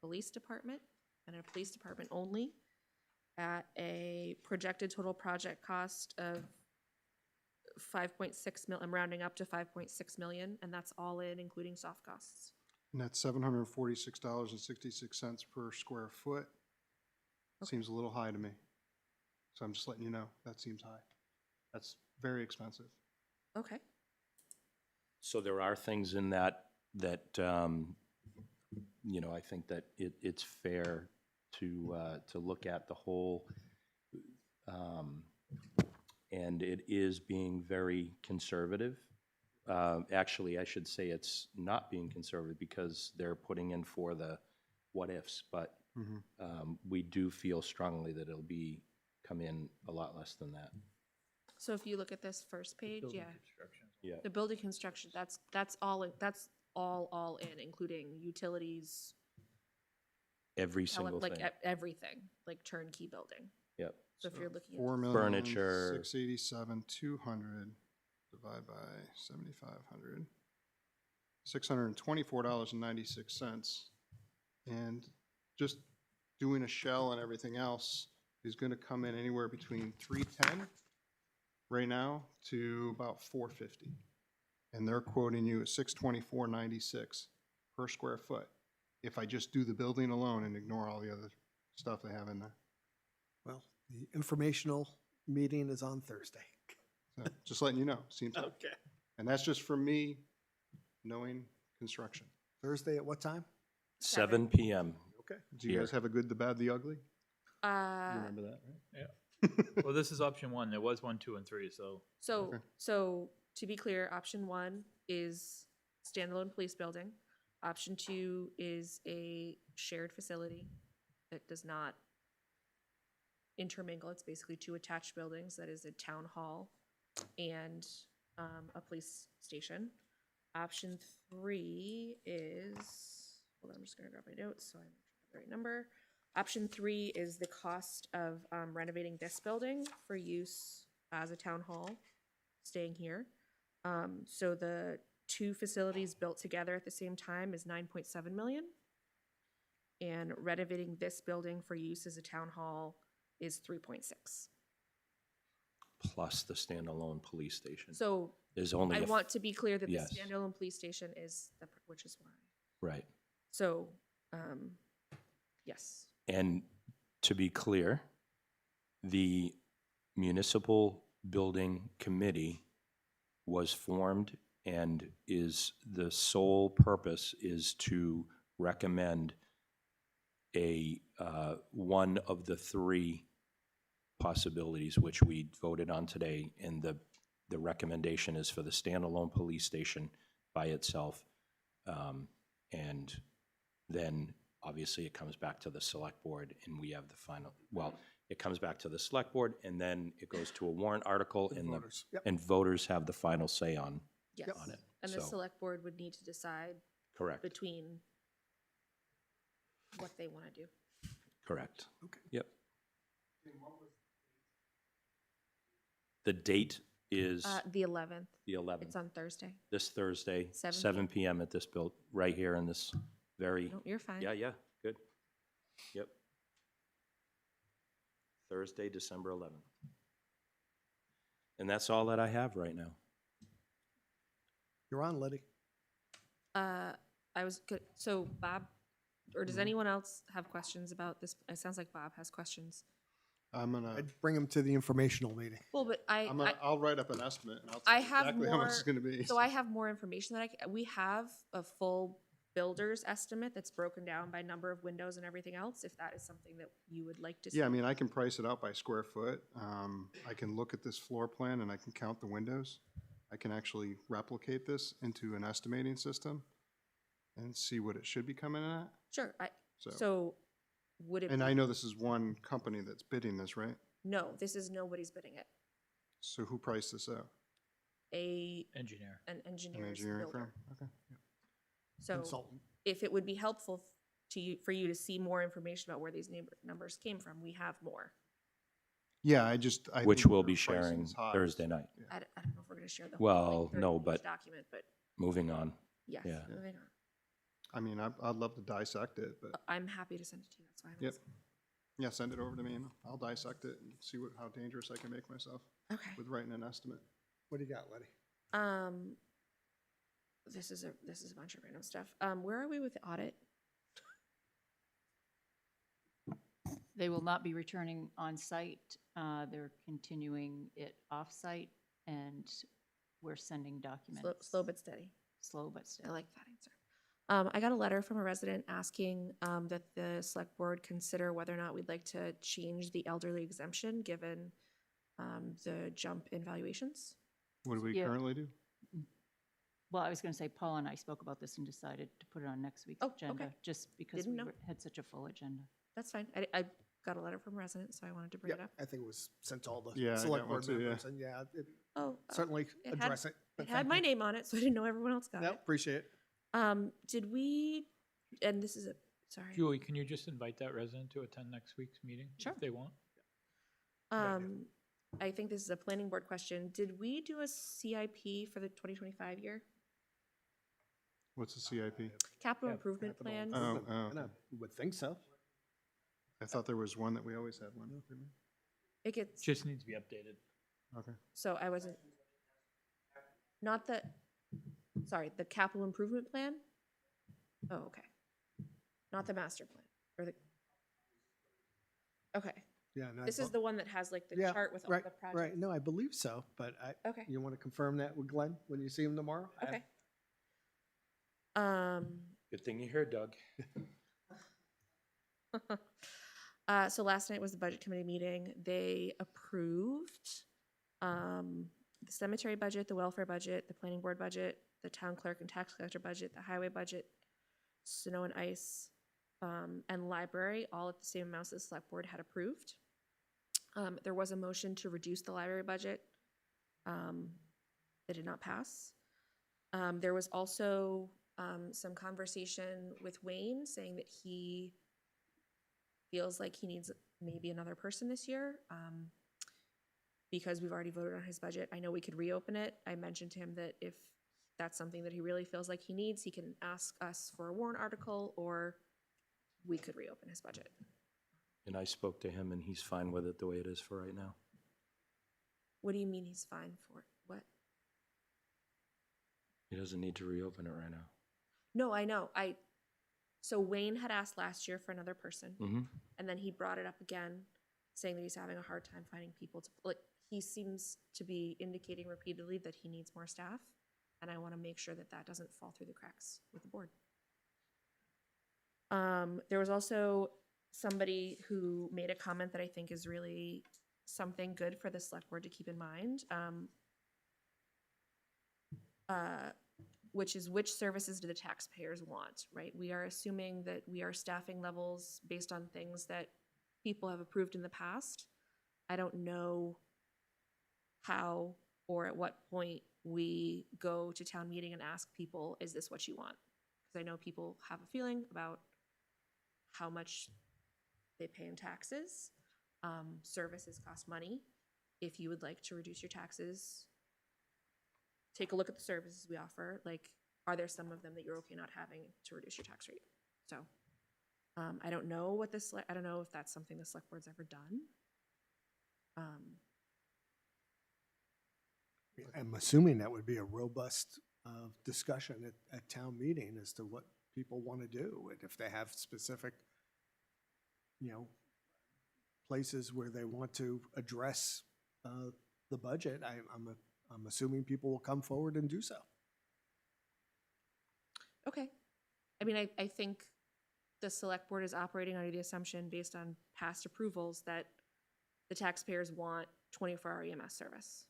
police department and a police department only at a projected total project cost of 5.6 mil, I'm rounding up to 5.6 million, and that's all in, including soft costs. And that's $746.66 per square foot. Okay. Seems a little high to me. So I'm just letting you know, that seems high. That's very expensive. Okay. So there are things in that, I think that it's fair to look at the whole, and it is being very conservative. Actually, I should say it's not being conservative because they're putting in for the what-ifs, but we do feel strongly that it'll come in a lot less than that. So if you look at this first page, Building yeah, construction. Yeah. the building construction, that's all in, including utilities, Every single like thing. everything, like turnkey building. Yep. So if you're looking at. Furniture. 4,687,200 divided by 7,500. $624.96. And just doing a shell and everything else is going to come in anywhere between $310 right now to about $450. And they're quoting you at $624.96 per square foot if I just do the building alone and ignore all the other stuff they have in there. Well, the informational meeting is on Thursday. So just letting you know, seems like. Okay. And that's just from me knowing construction. Thursday at what time? 7 p.m. Okay. Do you guys have a good, the bad, the ugly? You remember that, right? Yeah. Well, this is option one. There was 1, 2, and 3, so. Okay. So to be clear, option one is standalone police building. Option two is a shared facility that does not intermingle. It's basically two attached buildings. That is a town hall and a police station. Option three is, hold on, I'm just gonna grab my notes so I make sure I have the right number. Option three is the cost of renovating this building for use as a town hall, staying here. So the two facilities built together at the same time is 9.7 million. And renovating this building for use as a town hall is 3.6. Plus the standalone police station. So There's only I a want to be clear that the yes. standalone police station is, which is why. right. So, yes. And to be clear, the municipal building committee was formed and the sole purpose is to recommend one of the three possibilities which we voted on today, and the recommendation is for the standalone police station by itself. And then obviously it comes back to the select board and we have the final, well, it comes back to the select board and then it goes to a warrant article and Voters. Yep. and voters have the final say on Yes. on it. And the So- select board would need to decide Correct, between what they want to do. correct. Okay. Yep. The date is The 11th, the 11th. it's on Thursday. This Thursday, 7 7 PM at this right here in this very, No, you're fine. yeah, good. Yep. Thursday, December 11th. And that's all that I have right now. You're on, Letty. I was good. So Bob, or Mm-hmm. does anyone else have questions about this? It sounds like Bob has questions. I'm gonna, I'd bring them to the informational meeting. Well, but I'll write up an estimate and I'll I tell you have exactly how much it's more- gonna be. So I have more information that we have a full builder's estimate that's broken down by number of windows and everything else, if that is something that you would like to see. Yeah, I mean, I can price it out by square foot. I can look at this floor plan and I can count the windows. I can actually replicate this into an estimating system and see what it should be coming in at. Sure, So, so would it and be- I know this is one company that's bidding this, right? No, this is nobody's bidding it. So who priced this out? Engineer. An An engineer's engineering builder. firm? Okay. So Consultant. if it would be helpful to you, for you to see more information about where these numbers came from, we have more. Yeah, I Which think we'll their be pricing sharing is high. Thursday night. I don't know if we're gonna share the whole. Well, like, no, 30-page but document, but moving on. yes, yeah. moving on. I mean, I'd love to dissect it, but I'm happy to send it to you, that's why I'm Yep. asking. yeah, send it over to me and I'll dissect it and see how dangerous I can make myself Okay. with writing an estimate. What do you got, Letty? This is a bunch of random stuff. Where are we with the audit? They will not be returning on-site. They're continuing it off-site, and we're sending documents. Slow but steady. Slow but I steady. like that answer. I got a letter from a resident asking that the select board consider whether or not we'd like to change the elderly exemption, given the jump in valuations. What do we Yeah. currently do? Well, I was going to say, Paul and I spoke about this and decided to put it on next week's Oh, okay. agenda, just because Didn't we know. had such a full agenda. That's fine. I got a letter from a resident, so I wanted to bring it Yeah, up. I think it was sent to all the Yeah, I select got one board too, yeah. members, and yeah, it Oh, certainly it had- address it. but it had thank my you. name on it, so I didn't know everyone else got No, it. appreciate it. Did we, and this is sorry. Julie, can you just invite that resident to attend next week's meeting? Sure. If they want. I think this is a planning board question. Did we do a CIP for the 2025 year? What's the CIP? Capital Yeah, improvement capital plan? improvement. Oh, And I would think so. I thought there was one that we always had one. didn't we? It gets, Just needs to be updated. Okay. so I wasn't, not the, sorry, the capital improvement plan? Oh, okay. Not the master plan, or the, okay. Yeah. and I This is thought- the one that has like the Yeah, chart with all right, the projects. Right, no, I believe so, but Okay, you want to confirm that with Glenn when you see him tomorrow? okay. Good thing you're here, Doug. So last night was the budget committee meeting. They approved the cemetery budget, the welfare budget, the planning board budget, the town clerk and tax collector budget, the highway budget, snow and ice, and library, all at the same amounts that the select board had approved. There was a motion to reduce the library budget. That did not pass. There was also some conversation with Wayne saying that he feels like he needs maybe another person this year because we've already voted on his budget. I know we could reopen it. I mentioned to him that if that's something that he really feels like he needs, he can ask us for a warrant article or we could reopen his budget. And I spoke to him and he's fine with it the way it is for right now. What do you mean he's fine for it? What? He doesn't need to reopen it right now. No, I know. So Wayne had asked last year for another person. Mm-hmm. And then he brought it up again, saying that he's having a hard time finding people to, like, he seems to be indicating repeatedly that he needs more staff. And I want to make sure that that doesn't fall through the cracks with the board. There was also somebody who made a comment that I think is really something good for the select board to keep in mind. Which is, which services do the taxpayers want, right? We are assuming that we are staffing levels based on things that people have approved in the past. I don't know how or at what point we go to town meeting and ask people, is this what you want? Because I know people have a feeling about how much they pay in taxes. Services cost money. If you would like to reduce your taxes, take a look at the services we offer. Like, are there some of them that you're okay not having to reduce your tax rate? So, I don't know what this, I don't know if that's something the select board's ever done. I'm assuming that would be a robust discussion at town meeting as to what people want to do, and if they have specific, places where they want to address the budget. I'm assuming people will come forward and do so. Okay. I mean, I think the select board is operating under the assumption, based on past approvals, that the taxpayers want 24-hour EMS service.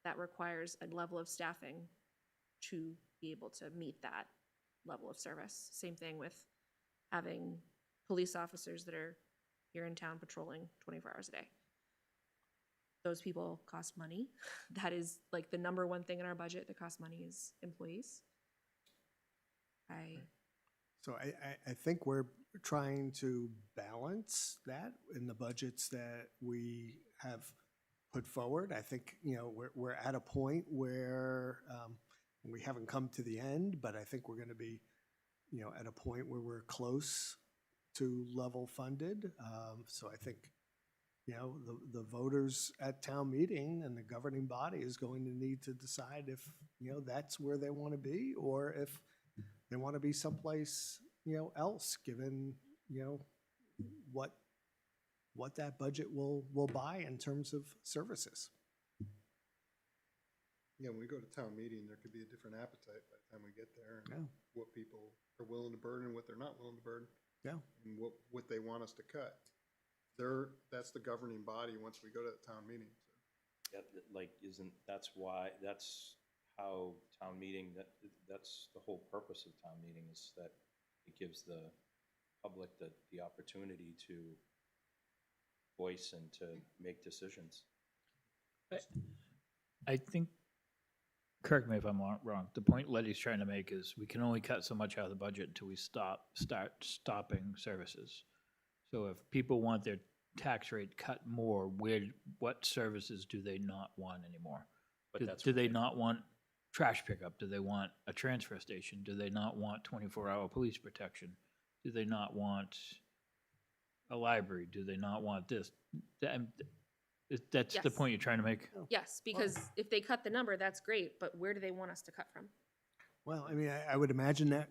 That requires a level of staffing to be able to meet that level of service. Same thing with having police officers that are here in town patrolling 24 hours a day. Those people cost money. That is like the number one thing in our budget that costs money is employees. So I think we're trying to balance that in the budgets that we have put forward. I think, we're at a point where we haven't come to the end, but I think we're going to be, at a point where we're close to level funded. So I think, the voters at town meeting and the governing body is going to need to decide if, that's where they want to be, or if they want to be someplace, else, given, what that budget will buy in terms of services. Yeah, when we go to town meeting, there could be a different appetite by the time we get there, and what people are willing to burden and what they're not willing to burden. Yeah. And what they want us to cut. That's the governing body once we go to the town meeting. So. That's how town meeting, that's the whole purpose of town meeting, is that it gives the public the opportunity to voice and to make decisions. I think, correct me if I'm wrong, the point Letty's trying to make is we can only cut so much out of the budget until we start stopping services. So if people want their tax rate cut more, what services do they not want anymore? Do they not want trash pickup? Do they want a transfer station? Do they not want 24-hour police protection? Do they not want a library? Do they not want this? That's the Yes. point you're trying to make? Yes, because if they cut the number, that's great, but where do they want us to cut from? Well, I mean, I would imagine that,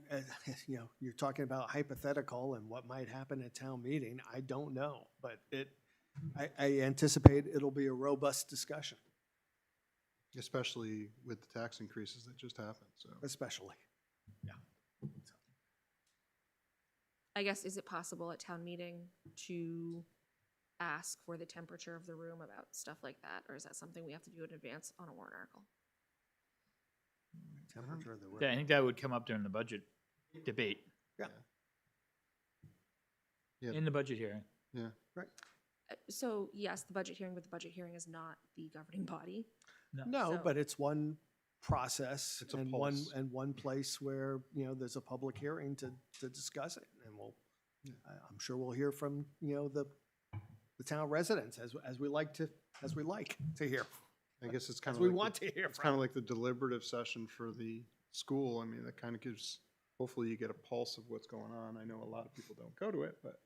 you're talking about hypothetical and what might happen at town meeting. I don't know, but I anticipate it'll be a robust discussion, Especially with the tax increases that just happened, so. especially. I guess, is it possible at town meeting to ask for the temperature of the room about stuff like that? Or is that something we have to do in advance on a warrant article? Temperature of the room. Yeah, I think that would come up during the budget debate. Yeah. Yeah. In the budget hearing. Yeah. Right. So yes, the budget hearing, but the budget hearing is not the governing body. No, So- but it's one process It's a and pulse. one place where, there's a public hearing to discuss it. And I'm sure we'll hear from, the town residents as we like to hear. I guess it's kind As of we like want to hear it's kind from. of like the deliberative session for the school. I mean, that kind of gives, hopefully you get a pulse of what's going on. I know a lot of people don't go to it, but.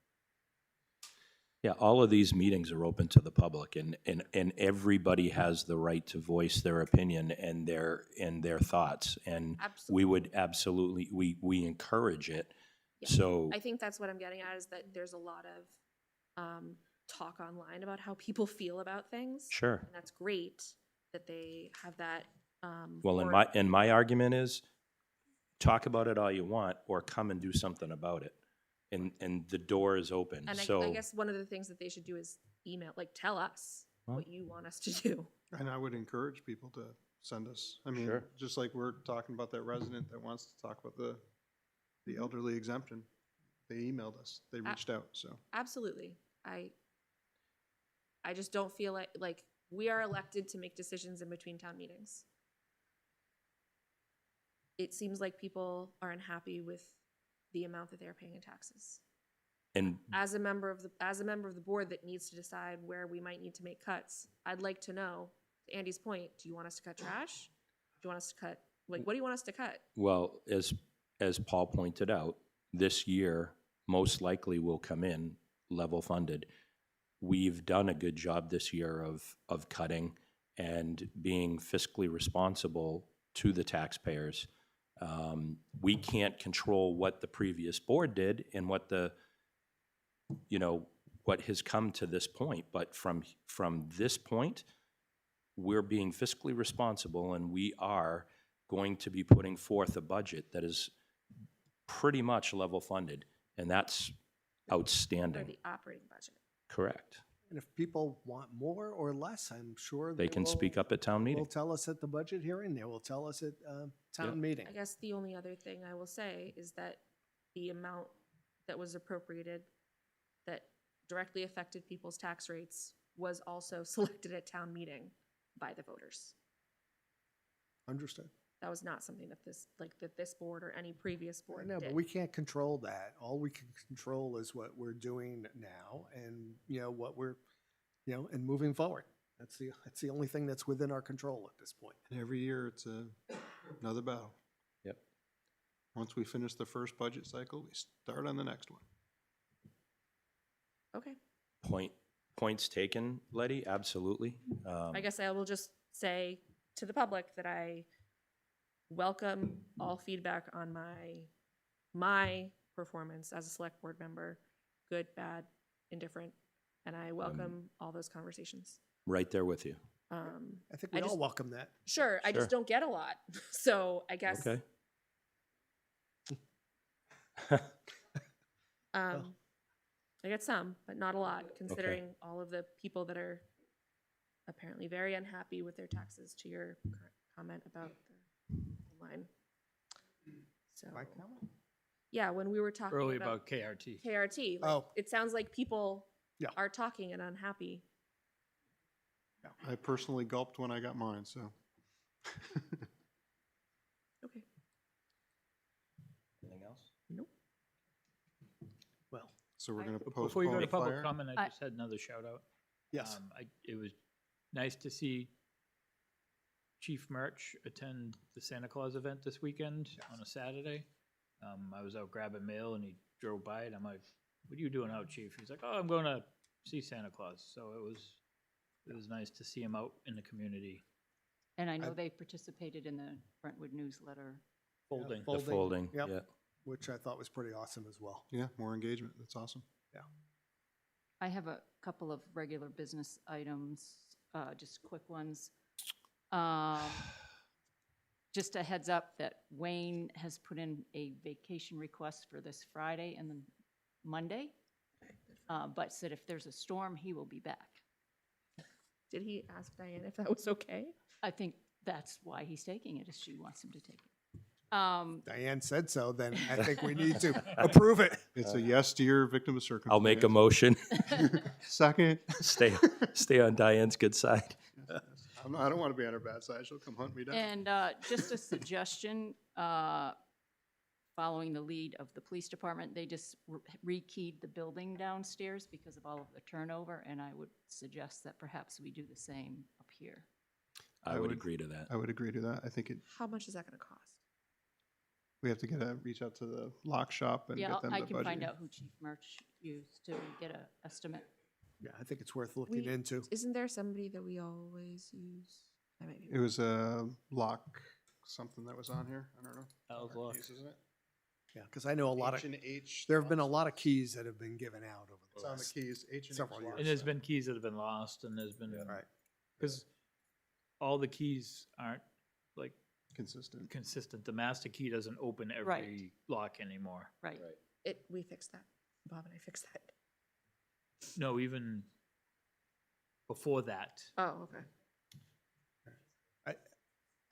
Yeah, all of these meetings are open to the public, and everybody has the right to voice their opinion and their thoughts. And we would absolutely, we encourage it. Yeah. So I think that's what I'm getting at, is that there's a lot of talk online about how people feel about things. sure. And that's great that they have that. Well, my argument is, talk about it all you want, or come and do something about it. and the door is open, And so. I guess one of the things that they should do is email, like, tell us Well- what you want us to do. And I would encourage people to send us, I mean, Sure. just like we're talking about that resident that wants to talk about the elderly exemption. They emailed us, they reached out, so. Absolutely. I just don't feel like we are elected to make decisions in between town meetings. It seems like people are unhappy with the amount that they're paying in taxes. And As a member of the board that needs to decide where we might need to make cuts, I'd like to know, to Andy's point, do you want us to cut trash? Do you want us to cut, like, what do you want us to cut? well, as Paul pointed out, this year most likely will come in level funded. We've done a good job this year of cutting and being fiscally responsible to the taxpayers. We can't control what the previous board did and what what has come to this point. But from this point, we're being fiscally responsible, and we are going to be putting forth a budget that is pretty much level funded, and that's Or outstanding. the operating budget? Correct. And if people want more or less, I'm sure They can will- speak up at town Will meeting. tell us at the budget hearing, they will tell us at town Yep. meeting. I guess the only other thing I will say is that the amount that was appropriated that directly affected people's tax rates was also selected at town meeting by the voters. Understood. That was not something that this board or any previous I board know, did. but we can't control that. All we can control is what we're doing now and, what we're, and moving forward. That's the only thing that's within our control at this point. And every year it's another battle. Yep. Once we finish the first budget cycle, we start on the next one. Okay. Points taken, Letty, absolutely. I guess I will just say to the public that I welcome all feedback on my performance as a select board member, good, bad, indifferent, and I welcome all those conversations. Right there with you. I think I we all just- welcome that. Sure, I Sure. just don't get a lot, so I guess. Okay. I get some, but not a lot, considering all of the people that are apparently very unhappy with their taxes, to your comment about the line. So, My comment? yeah, when we were talking Early about about KRT. KRT, like, Oh. it sounds like people Yeah. are talking and unhappy. I personally gulped when I got mine, so. Okay. Anything else? Nope. Well, So we're gonna Before you go postpone to public fire. comment, I- I just had another shout out. yes. It was nice to see Chief Murch attend the Santa Claus event this weekend on a Saturday. I was out grabbing mail and he drove by and I'm like, "What are you doing out, Chief?" He's like, "Oh, I'm going to see Santa Claus." So it was nice to see him out in the community And I know they participated in the Brentwood newsletter. folding. The folding, Yep. yeah. Which I thought was pretty awesome as well. Yeah, more engagement, that's awesome. I have a couple of regular business items, just quick ones. Just a heads up that Wayne has put in a vacation request for this Friday and then Monday, but said if there's a storm, he will be back. Did he ask Diane if that was okay? I think that's why he's taking it, is she wants him to take it. Diane said so, then I think we need to approve it. It's a yes to your victim of circumstance. I'll make a motion. Second. Stay on Diane's good side. I don't want to be on her bad side. She'll come hunt me down. And just a suggestion, following the lead of the police department, they just rekeyed the building downstairs because of all of the turnover, and I would suggest that perhaps we do the same up here. I would agree to that. I would agree to that. I think How much is that gonna cost? we have to reach out to the lock shop and Yeah, get them I the can budget. find out who Chief Murch used to get an estimate. Yeah, I think it's worth looking We- into. Isn't there somebody that we always use? I might be It was a lock, something that was on here. I don't know. Al's Our Lock. keys, isn't it? Yeah, because I know a lot of, H&H there have been a locks. lot of keys that have been given out over It's the on the last. keys, H&H several years. locks. And there's been keys that have been lost and there's been, Right. because all the keys aren't like Consistent. consistent. The master key doesn't open every Right. lock anymore. Right. We fixed that. Bob and I fixed that. No, even before that. Oh, okay.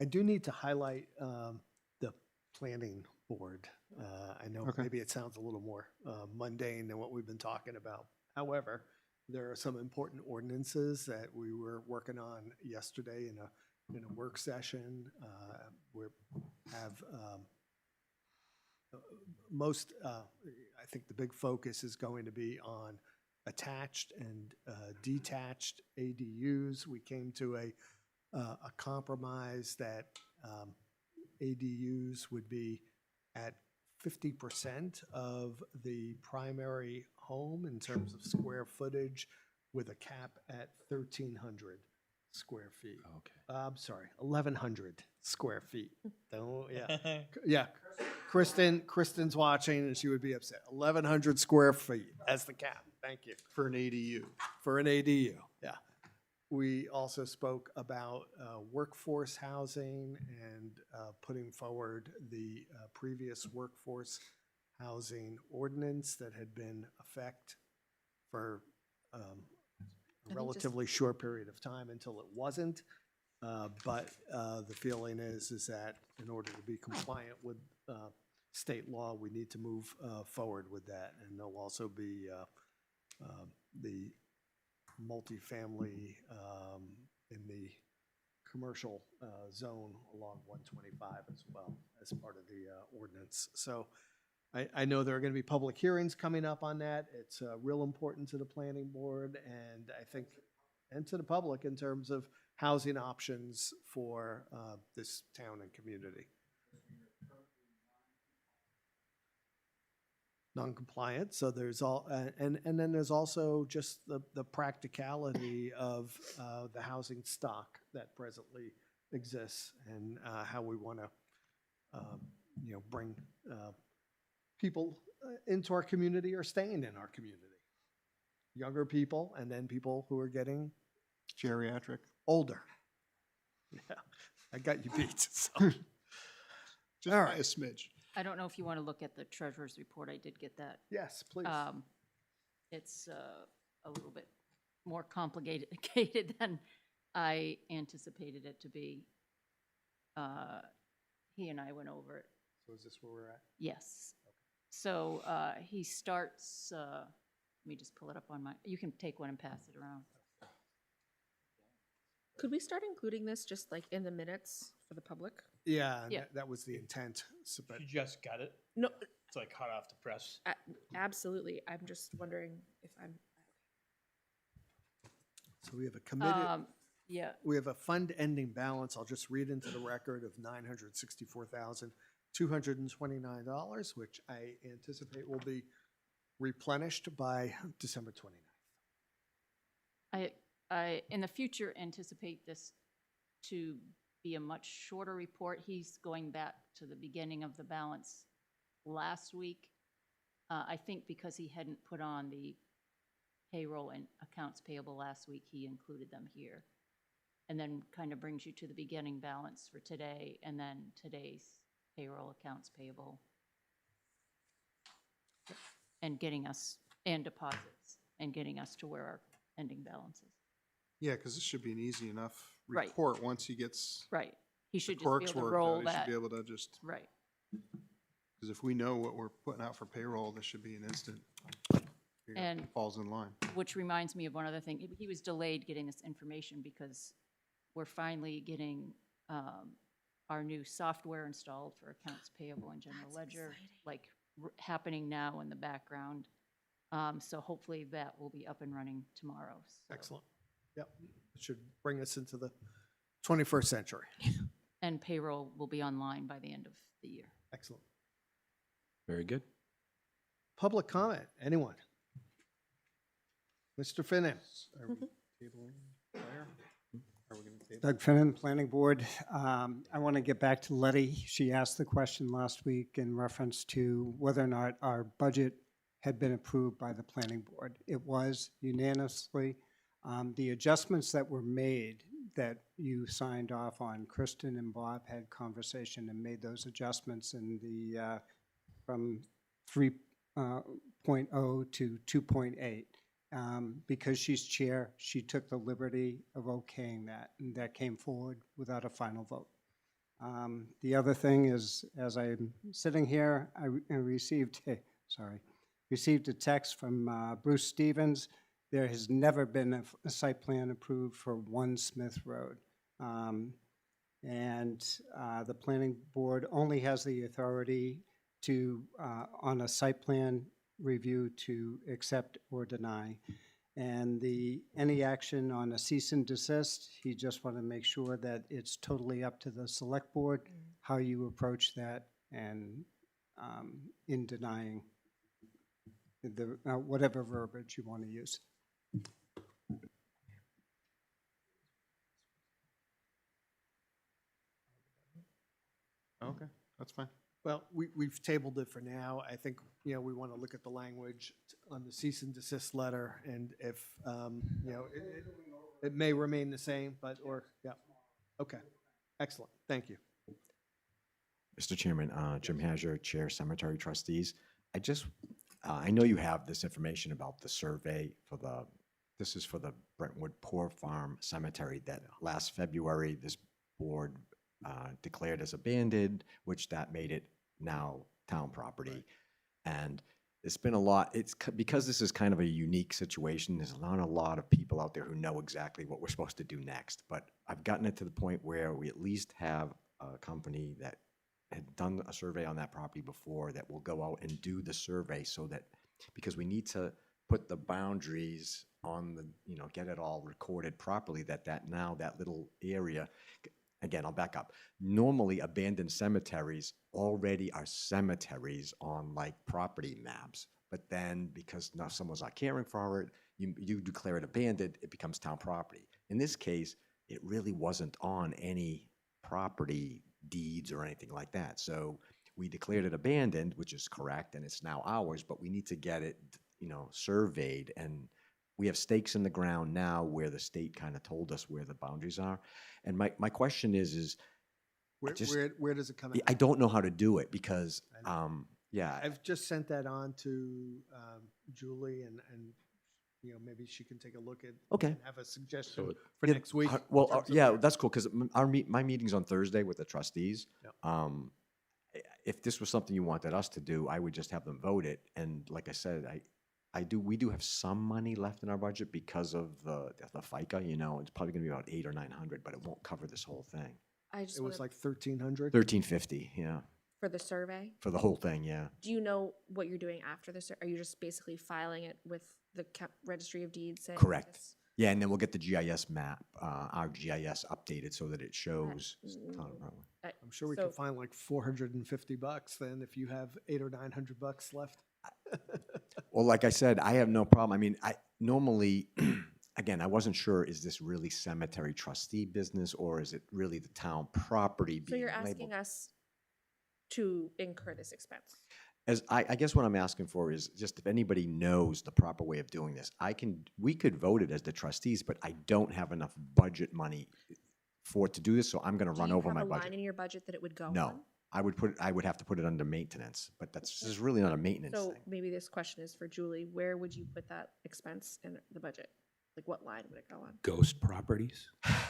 I do need to highlight the planning board. I know Okay. maybe it sounds a little more mundane than what we've been talking about. However, there are some important ordinances that we were working on yesterday in a work session. We have I think the big focus is going to be on attached and detached ADUs. We came to a compromise that ADUs would be at 50% of the primary home in terms of square footage, with a cap at 1,300 square feet. Okay. I'm sorry, 1,100 square feet. Don't, yeah. Yeah, Kristen's watching and she would be upset. 1,100 square feet as the cap. Thank you. For an ADU. For an ADU, yeah. We also spoke about workforce housing and putting forward the previous workforce housing ordinance that had been effect for a just- relatively short period of time until it wasn't. But the feeling is that in order to be compliant with state law, we need to move forward with that. And there'll also be the multifamily in the commercial zone along 125 as well as part of the ordinance. So I know there are going to be public hearings coming up on that. It's real important to the planning board and I think, and to the public in terms of housing options for this town and community. Non-compliant, so there's all, and then there's also just the practicality of the housing stock that presently exists and how we want to, bring people into our community or staying in our community. Younger people and then people who are getting Geriatric. older. Yeah, I got you beat. So. Just All by right. a smidge. I don't know if you want to look at the treasurer's report. I did get that. Yes, please. It's a little bit more complicated than I anticipated it to be. He and I went over it. So is this where we're at? Yes. So he starts, let me just pull it up on my, you can take one and pass it around. Could we start including this just like in the minutes for the public? Yeah, and Yeah. that was the intent. So, but You just got it? No, It's like hot off the press. absolutely. I'm just wondering if I'm. so we have a committed. Yeah, We have a fund ending balance, I'll just read into the record, of $964,229, which I anticipate will be replenished by December 29th. I, in the future, anticipate this to be a much shorter report. He's going back to the beginning of the balance last week. I think because he hadn't put on the payroll and accounts payable last week, he included them here. And then kind of brings you to the beginning balance for today, and then today's payroll, accounts payable, and getting us, and deposits, and getting us to where our ending balance is. Yeah, because this should be an easy enough Right. report once he gets Right. He the should just be clerk's able to work roll out. He should that. be able to just, Right. because if we know what we're putting out for payroll, this should be an instant. And- Falls in line. Which reminds me of one other thing. He was delayed getting this information because we're finally getting our new software installed for accounts payable and general That's ledger, exciting. like happening now in the background. So hopefully that will be up and running tomorrow. So- Excellent. Yep, it should bring us into the 21st century. And payroll will be online by the end of the year. Excellent. Very good. Public comment, anyone? Mr. Finnan? Are we tabling there? Are we going to table? Doug Finnan, Planning Board. I want to get back to Letty. She asked the question last week in reference to whether or not our budget had been approved by the Planning Board. It was unanimously. The adjustments that were made that you signed off on, Kristen and Bob had conversation and made those adjustments in the, from .0 to 2.8. Because she's chair, she took the liberty of okaying that, and that came forward without a final vote. The other thing is, as I'm sitting here, I received a text from Bruce Stevens. There has never been a site plan approved for 1 Smith Road. The planning board only has the authority to, on a site plan review, to accept or deny. And any action on a cease and desist, he just wanted to make sure that it's totally up to the select board, how you approach that, and in denying the, whatever verbiage you want to use. Okay, that's fine. Well, we've tabled it for now. I think, we want to look at the language on the cease and desist letter, and if, it may remain the same, yeah. Okay, excellent, thank you. Mr. Chairman, Jim Hazer, Chair, Cemetery Trustees. I know you have this information about the survey this is for the Brentwood Poor Farm Cemetery that last February, this board declared as abandoned, which that made it now town property. And it's been a lot, because this is kind of a unique situation, there's not a lot of people out there who know exactly what we're supposed to do next. But I've gotten it to the point where we at least have a company that had done a survey on that property before that will go out and do the survey, so that, because we need to put the boundaries on the, get it all recorded properly, that little area. Again, I'll back up. Normally, abandoned cemeteries already are cemeteries on property maps. But then, because now someone's not caring for it, you declare it abandoned, it becomes town property. In this case, it really wasn't on any property deeds or anything like that. So we declared it abandoned, which is correct, and it's now ours, but we need to get it, surveyed. And we have stakes in the ground now where the state kind of told us where the boundaries are. And my question is Where does it come out? I don't know how to do it because, yeah. I've just sent that on to Julie, and maybe she can take a look at Okay. and have a suggestion So for next week. Well, in terms of yeah, that. that's cool because my meeting's on Thursday with the trustees. Yep. If this was something you wanted us to do, I would just have them vote it. And like I said, we do have some money left in our budget because of the FICA. It's probably going to be about 800 or 900, but it won't cover this whole thing. I just It was want like 1,300. 1350, yeah, for the survey. for the whole thing, yeah. Do you know what you're doing after the survey? Are you just basically filing it with the Registry of Deeds? Saying Correct. this? Yeah, and then we'll get the GIS map, our GIS updated so that it shows. Town of Brentwood. I'm sure we So- can find like $450 then if you have $800 or $900 left. Well, like I said, I have no problem. I mean, I normally, again, I wasn't sure, is this really cemetery trustee business or is it really the town property So being you're labeled? asking us to incur this expense? As I guess what I'm asking for is just if anybody knows the proper way of doing this, we could vote it as the trustees, but I don't have enough budget money for it to do this, so I'm gonna run over my Do you have a line budget. in your budget that it would go on? No, I would have to put it under maintenance, but this is really not a maintenance So thing. maybe this question is for Julie. Where would you put that expense in the budget? Like what line would it go on? Ghost properties?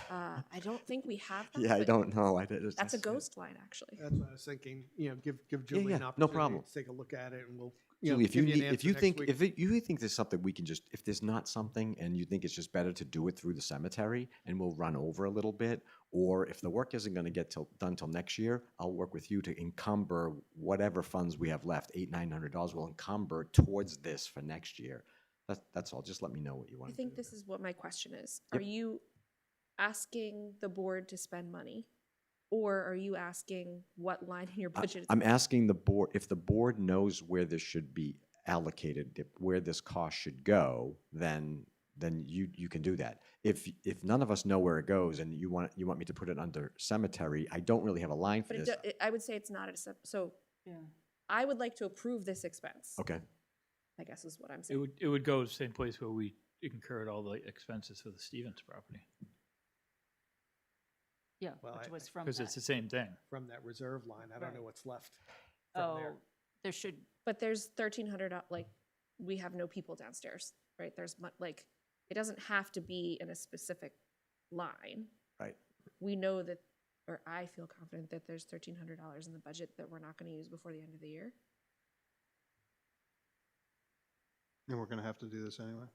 I don't think we have that. Yeah, I but don't know. That's a ghost line, actually. That's what I was thinking, give Julie yeah, an no opportunity problem. to take a look at it, and we'll, Julie, if give you you an need, if answer you next think, week. you think there's something we can if there's not something and you think it's just better to do it through the cemetery and we'll run over a little bit, or if the work isn't gonna get done till next year, I'll work with you to encumber whatever funds we have left, $800-900 we'll encumber towards this for next year. That's all. Just let me know what you want I to do. think this is what my question is. Yep. Are you asking the board to spend money? Or are you asking what line in your budget? is- I'm asking the board, if the board knows where this should be allocated, where this cost should go, then you can do that. If none of us know where it goes and you want me to put it under cemetery, I don't really have a line for But this. I would say it's not so Yeah. I would like to approve this expense. Okay. I guess is what I'm It saying. would go to the same place where we incurred all the expenses for the Stevens property, Yeah, Well, which was from because it's that. the same thing. From that reserve line, I don't know Right. what's left from there. Oh, there should, But there's $1,300, like, we have no people downstairs, right? There's like, it doesn't have to be in a specific line. Right. We know that, or I feel confident that there's $1,300 in the budget that we're not gonna use before the end of the year. And we're gonna have to do this anyway.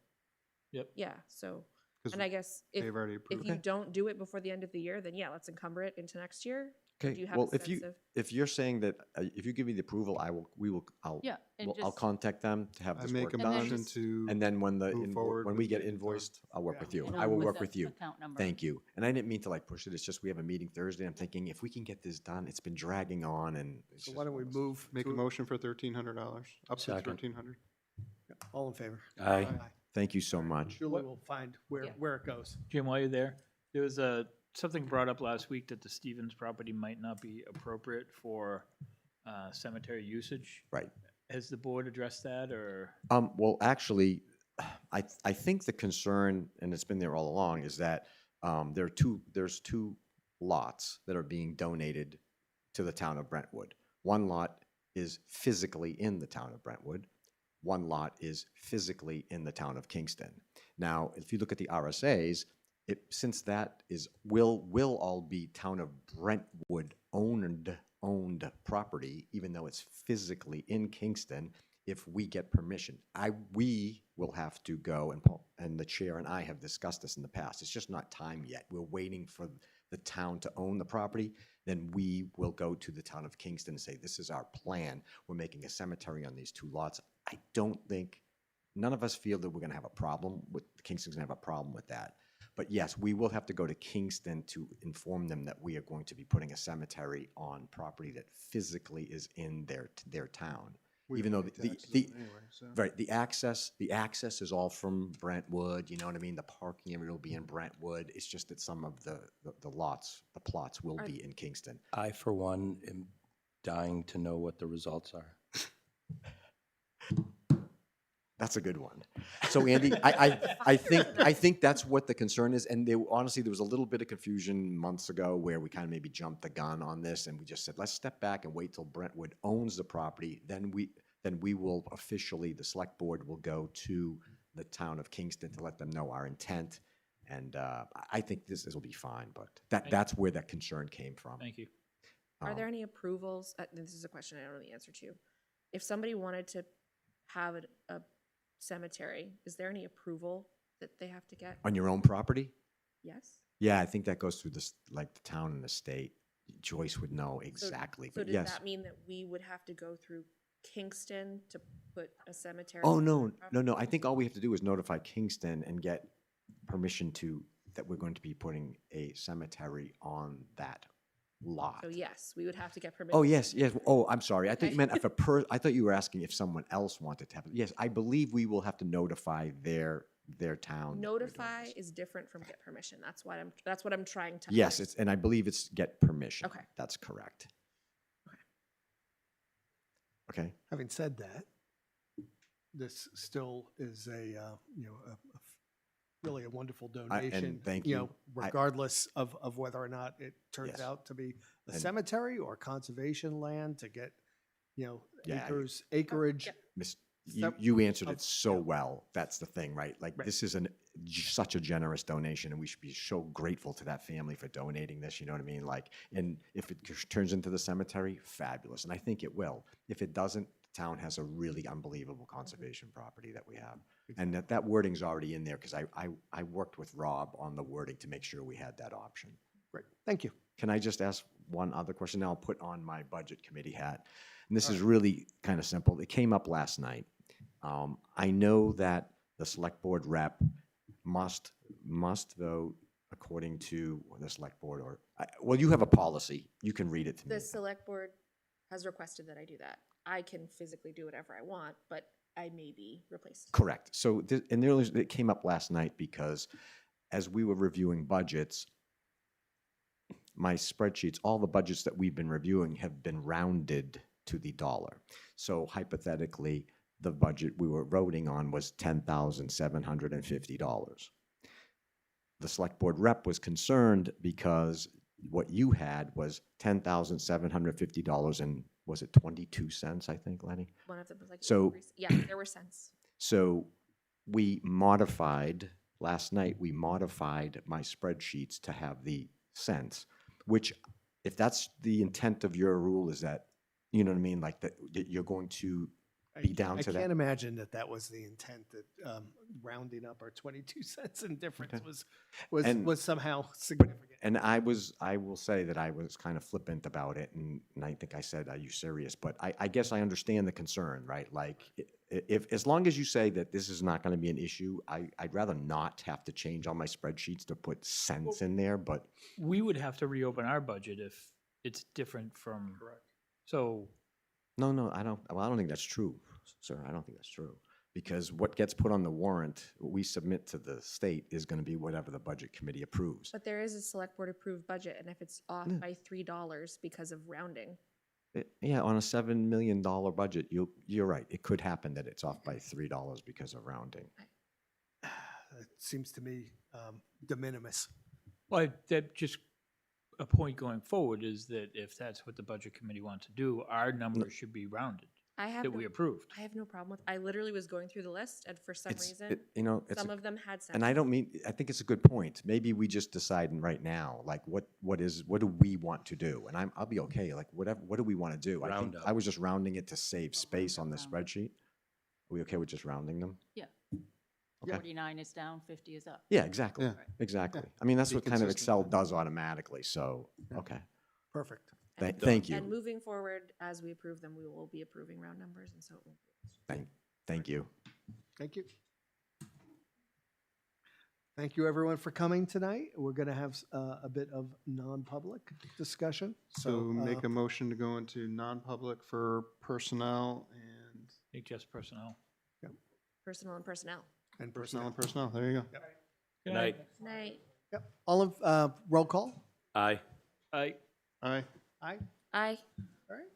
Yeah, so, 'Cause and I guess if, they've already if approved you it. don't do it before the end of the year, then yeah, let's encumber it into next year. Or do Okay, you have well, a sense of? if you're saying that, if you give me the approval, I'll Yeah, and I'll just, contact them to have I this make work a And then done. motion just- to. And then when move forward when we with get getting it done. invoiced, I'll work Yeah. with you. and I on will with work the with you. account number. Thank you. And I didn't mean to like push it. It's just we have a meeting Thursday. I'm thinking if we can get this done, it's been dragging on and. it's So just why don't we one of those- move? Make a to- motion for $1,300, up to Second. 1,300. All in favor? Aye. Thank you so much. Julie will find where Yeah. it goes. Jim, while you're there, there was something brought up last week that the Stevens property might not be appropriate for cemetery usage. Right. Has the board addressed that, or? Well, actually, I think the concern, and it's been there all along, is that there's two lots that are being donated to the town of Brentwood. One lot is physically in the town of Brentwood. One lot is physically in the town of Kingston. Now, if you look at the RSAs, since that will all be town of Brentwood owned property, even though it's physically in Kingston, if we get permission. We will have to go, and the chair and I have discussed this in the past. It's just not time yet. We're waiting for the town to own the property. Then we will go to the town of Kingston and say, this is our plan. We're making a cemetery on these two lots. I don't think, none of us feel that we're gonna have a problem with, Kingston's gonna have a problem with that. But yes, we will have to go to Kingston to inform them that we are going to be putting a cemetery on property that physically is in their town. Even though right, the access is all from Brentwood, you know what I mean? The parking area will be in Brentwood. It's just that some of the plots will be in Kingston. I, for one, am dying to know what the results are. That's a good one. So Andy, I think that's what the concern is. And honestly, there was a little bit of confusion months ago where we kind of maybe jumped the gun on this and we just said, let's step back and wait till Brentwood owns the property. Then we will officially, the select board will go to the town of Kingston to let them know our intent. And I think this will be fine, but that's where that concern came from. Thank you. Are there any approvals? This is a question I don't know the answer to. If somebody wanted to have a cemetery, is there any approval that they have to get? On your own property? Yes? Yeah, I think that goes through this, like the town and the state. Joyce would know exactly, So but does yes. that mean that we would have to go through Kingston to put a cemetery? Oh, on no, our no, no. I property? think all we have to do is notify Kingston and get permission that we're going to be putting a cemetery on that lot. So yes, we would have to get permission. Oh, yes, yes. Oh, I'm sorry. I thought Okay. you meant I thought you were asking if someone else wanted to have it. Yes, I believe we will have to notify their town. that we're doing Notify this. is different from get permission. That's what I'm trying to. Yes, and I believe it's get permission. Okay. That's correct. Okay. Having said that, this still is really a wonderful donation. thank You you. know, regardless of whether or not it turns Yes. out to be a And- cemetery or conservation land to get, Yeah, acreage. yeah. Miss, Step you answered of- it so well. That's the thing, right? Like, Right. this is such a generous donation, and we should be so grateful to that family for donating this, you know what I mean? Like, and if it turns into the cemetery, fabulous, and I think it will. If it doesn't, the town has a really unbelievable conservation property that we have. And that wording's already in there, because I worked with Rob on the wording to make sure we had that option. Great, thank you. Can I just ask one other question? Now I'll put on my budget committee hat. And this is really kind of simple. It came up last night. I know that the select board rep must vote according to the select board well, you have a policy. You can read it to me. The select board has requested that I do that. I can physically do whatever I want, but I may be replaced. Correct. So, it came up last night because as we were reviewing budgets, my spreadsheets, all the budgets that we've been reviewing have been rounded to the dollar. So hypothetically, the budget we were voting on was $10,750. The select board rep was concerned because what you had was $10,750 in was it 22 cents, I think, Lenny? One of them was like, So- yeah, there were cents. So we modified, last night, we modified my spreadsheets to have the cents, which if that's the intent of your rule is that, you know what I mean, like that you're going to be down to I can't that. imagine that that was the intent, that rounding up our 22 cents in difference Okay. And- was somehow significant. And I will say that I was kind of flippant about it, and I think I said, are you serious? But I guess I understand the concern, right? Like, if, as long as you say that this is not going to be an issue, I'd rather not have to change all my spreadsheets to put cents in there, but We would have to reopen our budget if it's different from. Correct. So, no, I don't think that's true, sir. I don't think that's true. Because what gets put on the warrant, what we submit to the state is going to be whatever the budget committee approves. But there is a select board approved budget, and if it's off Yeah. by $3 because of rounding, Yeah, on a $7 million budget, you're right. It could happen that it's off by $3 because of rounding. It seems to me de minimis. well, that just, a point going forward is that if that's what the budget committee wants to do, our numbers should be rounded, I have that no, we approved. I have no problem with. I literally was going through the list, and for some reason, It's some of them had cents. and I don't mean, I think it's a good point. Maybe we just decide right now, like, what do we want to do? And I'll be okay, like, what do we want to do? I Round think up. I was just rounding it to save space on the round up. spreadsheet. Are we okay with just rounding them? Yeah. Okay. 49 is down, 50 is up. Yeah, exactly, Yeah. exactly. I mean, that's Be what kind of consistent. Excel does automatically, so, okay. Perfect. Thank And you, moving forward, as we approve them, we will be approving round numbers, and so it won't be. thank you. Thank you. Thank you, everyone, for coming tonight. We're going to have a bit of non-public discussion. So make a motion to go into non-public for personnel and I think just personnel. Personnel and personnel. and personnel and personnel. personnel. There you go. Good Night. Night. Yep. All of, roll call? Aye. Aye. Aye. Aye. Aye. All right.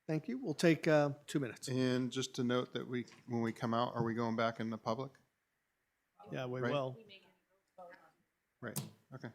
Thank you. We'll take 2 minutes. And just to note that when we come out, are we going back in the public? Yeah, we Right. will. Right, okay.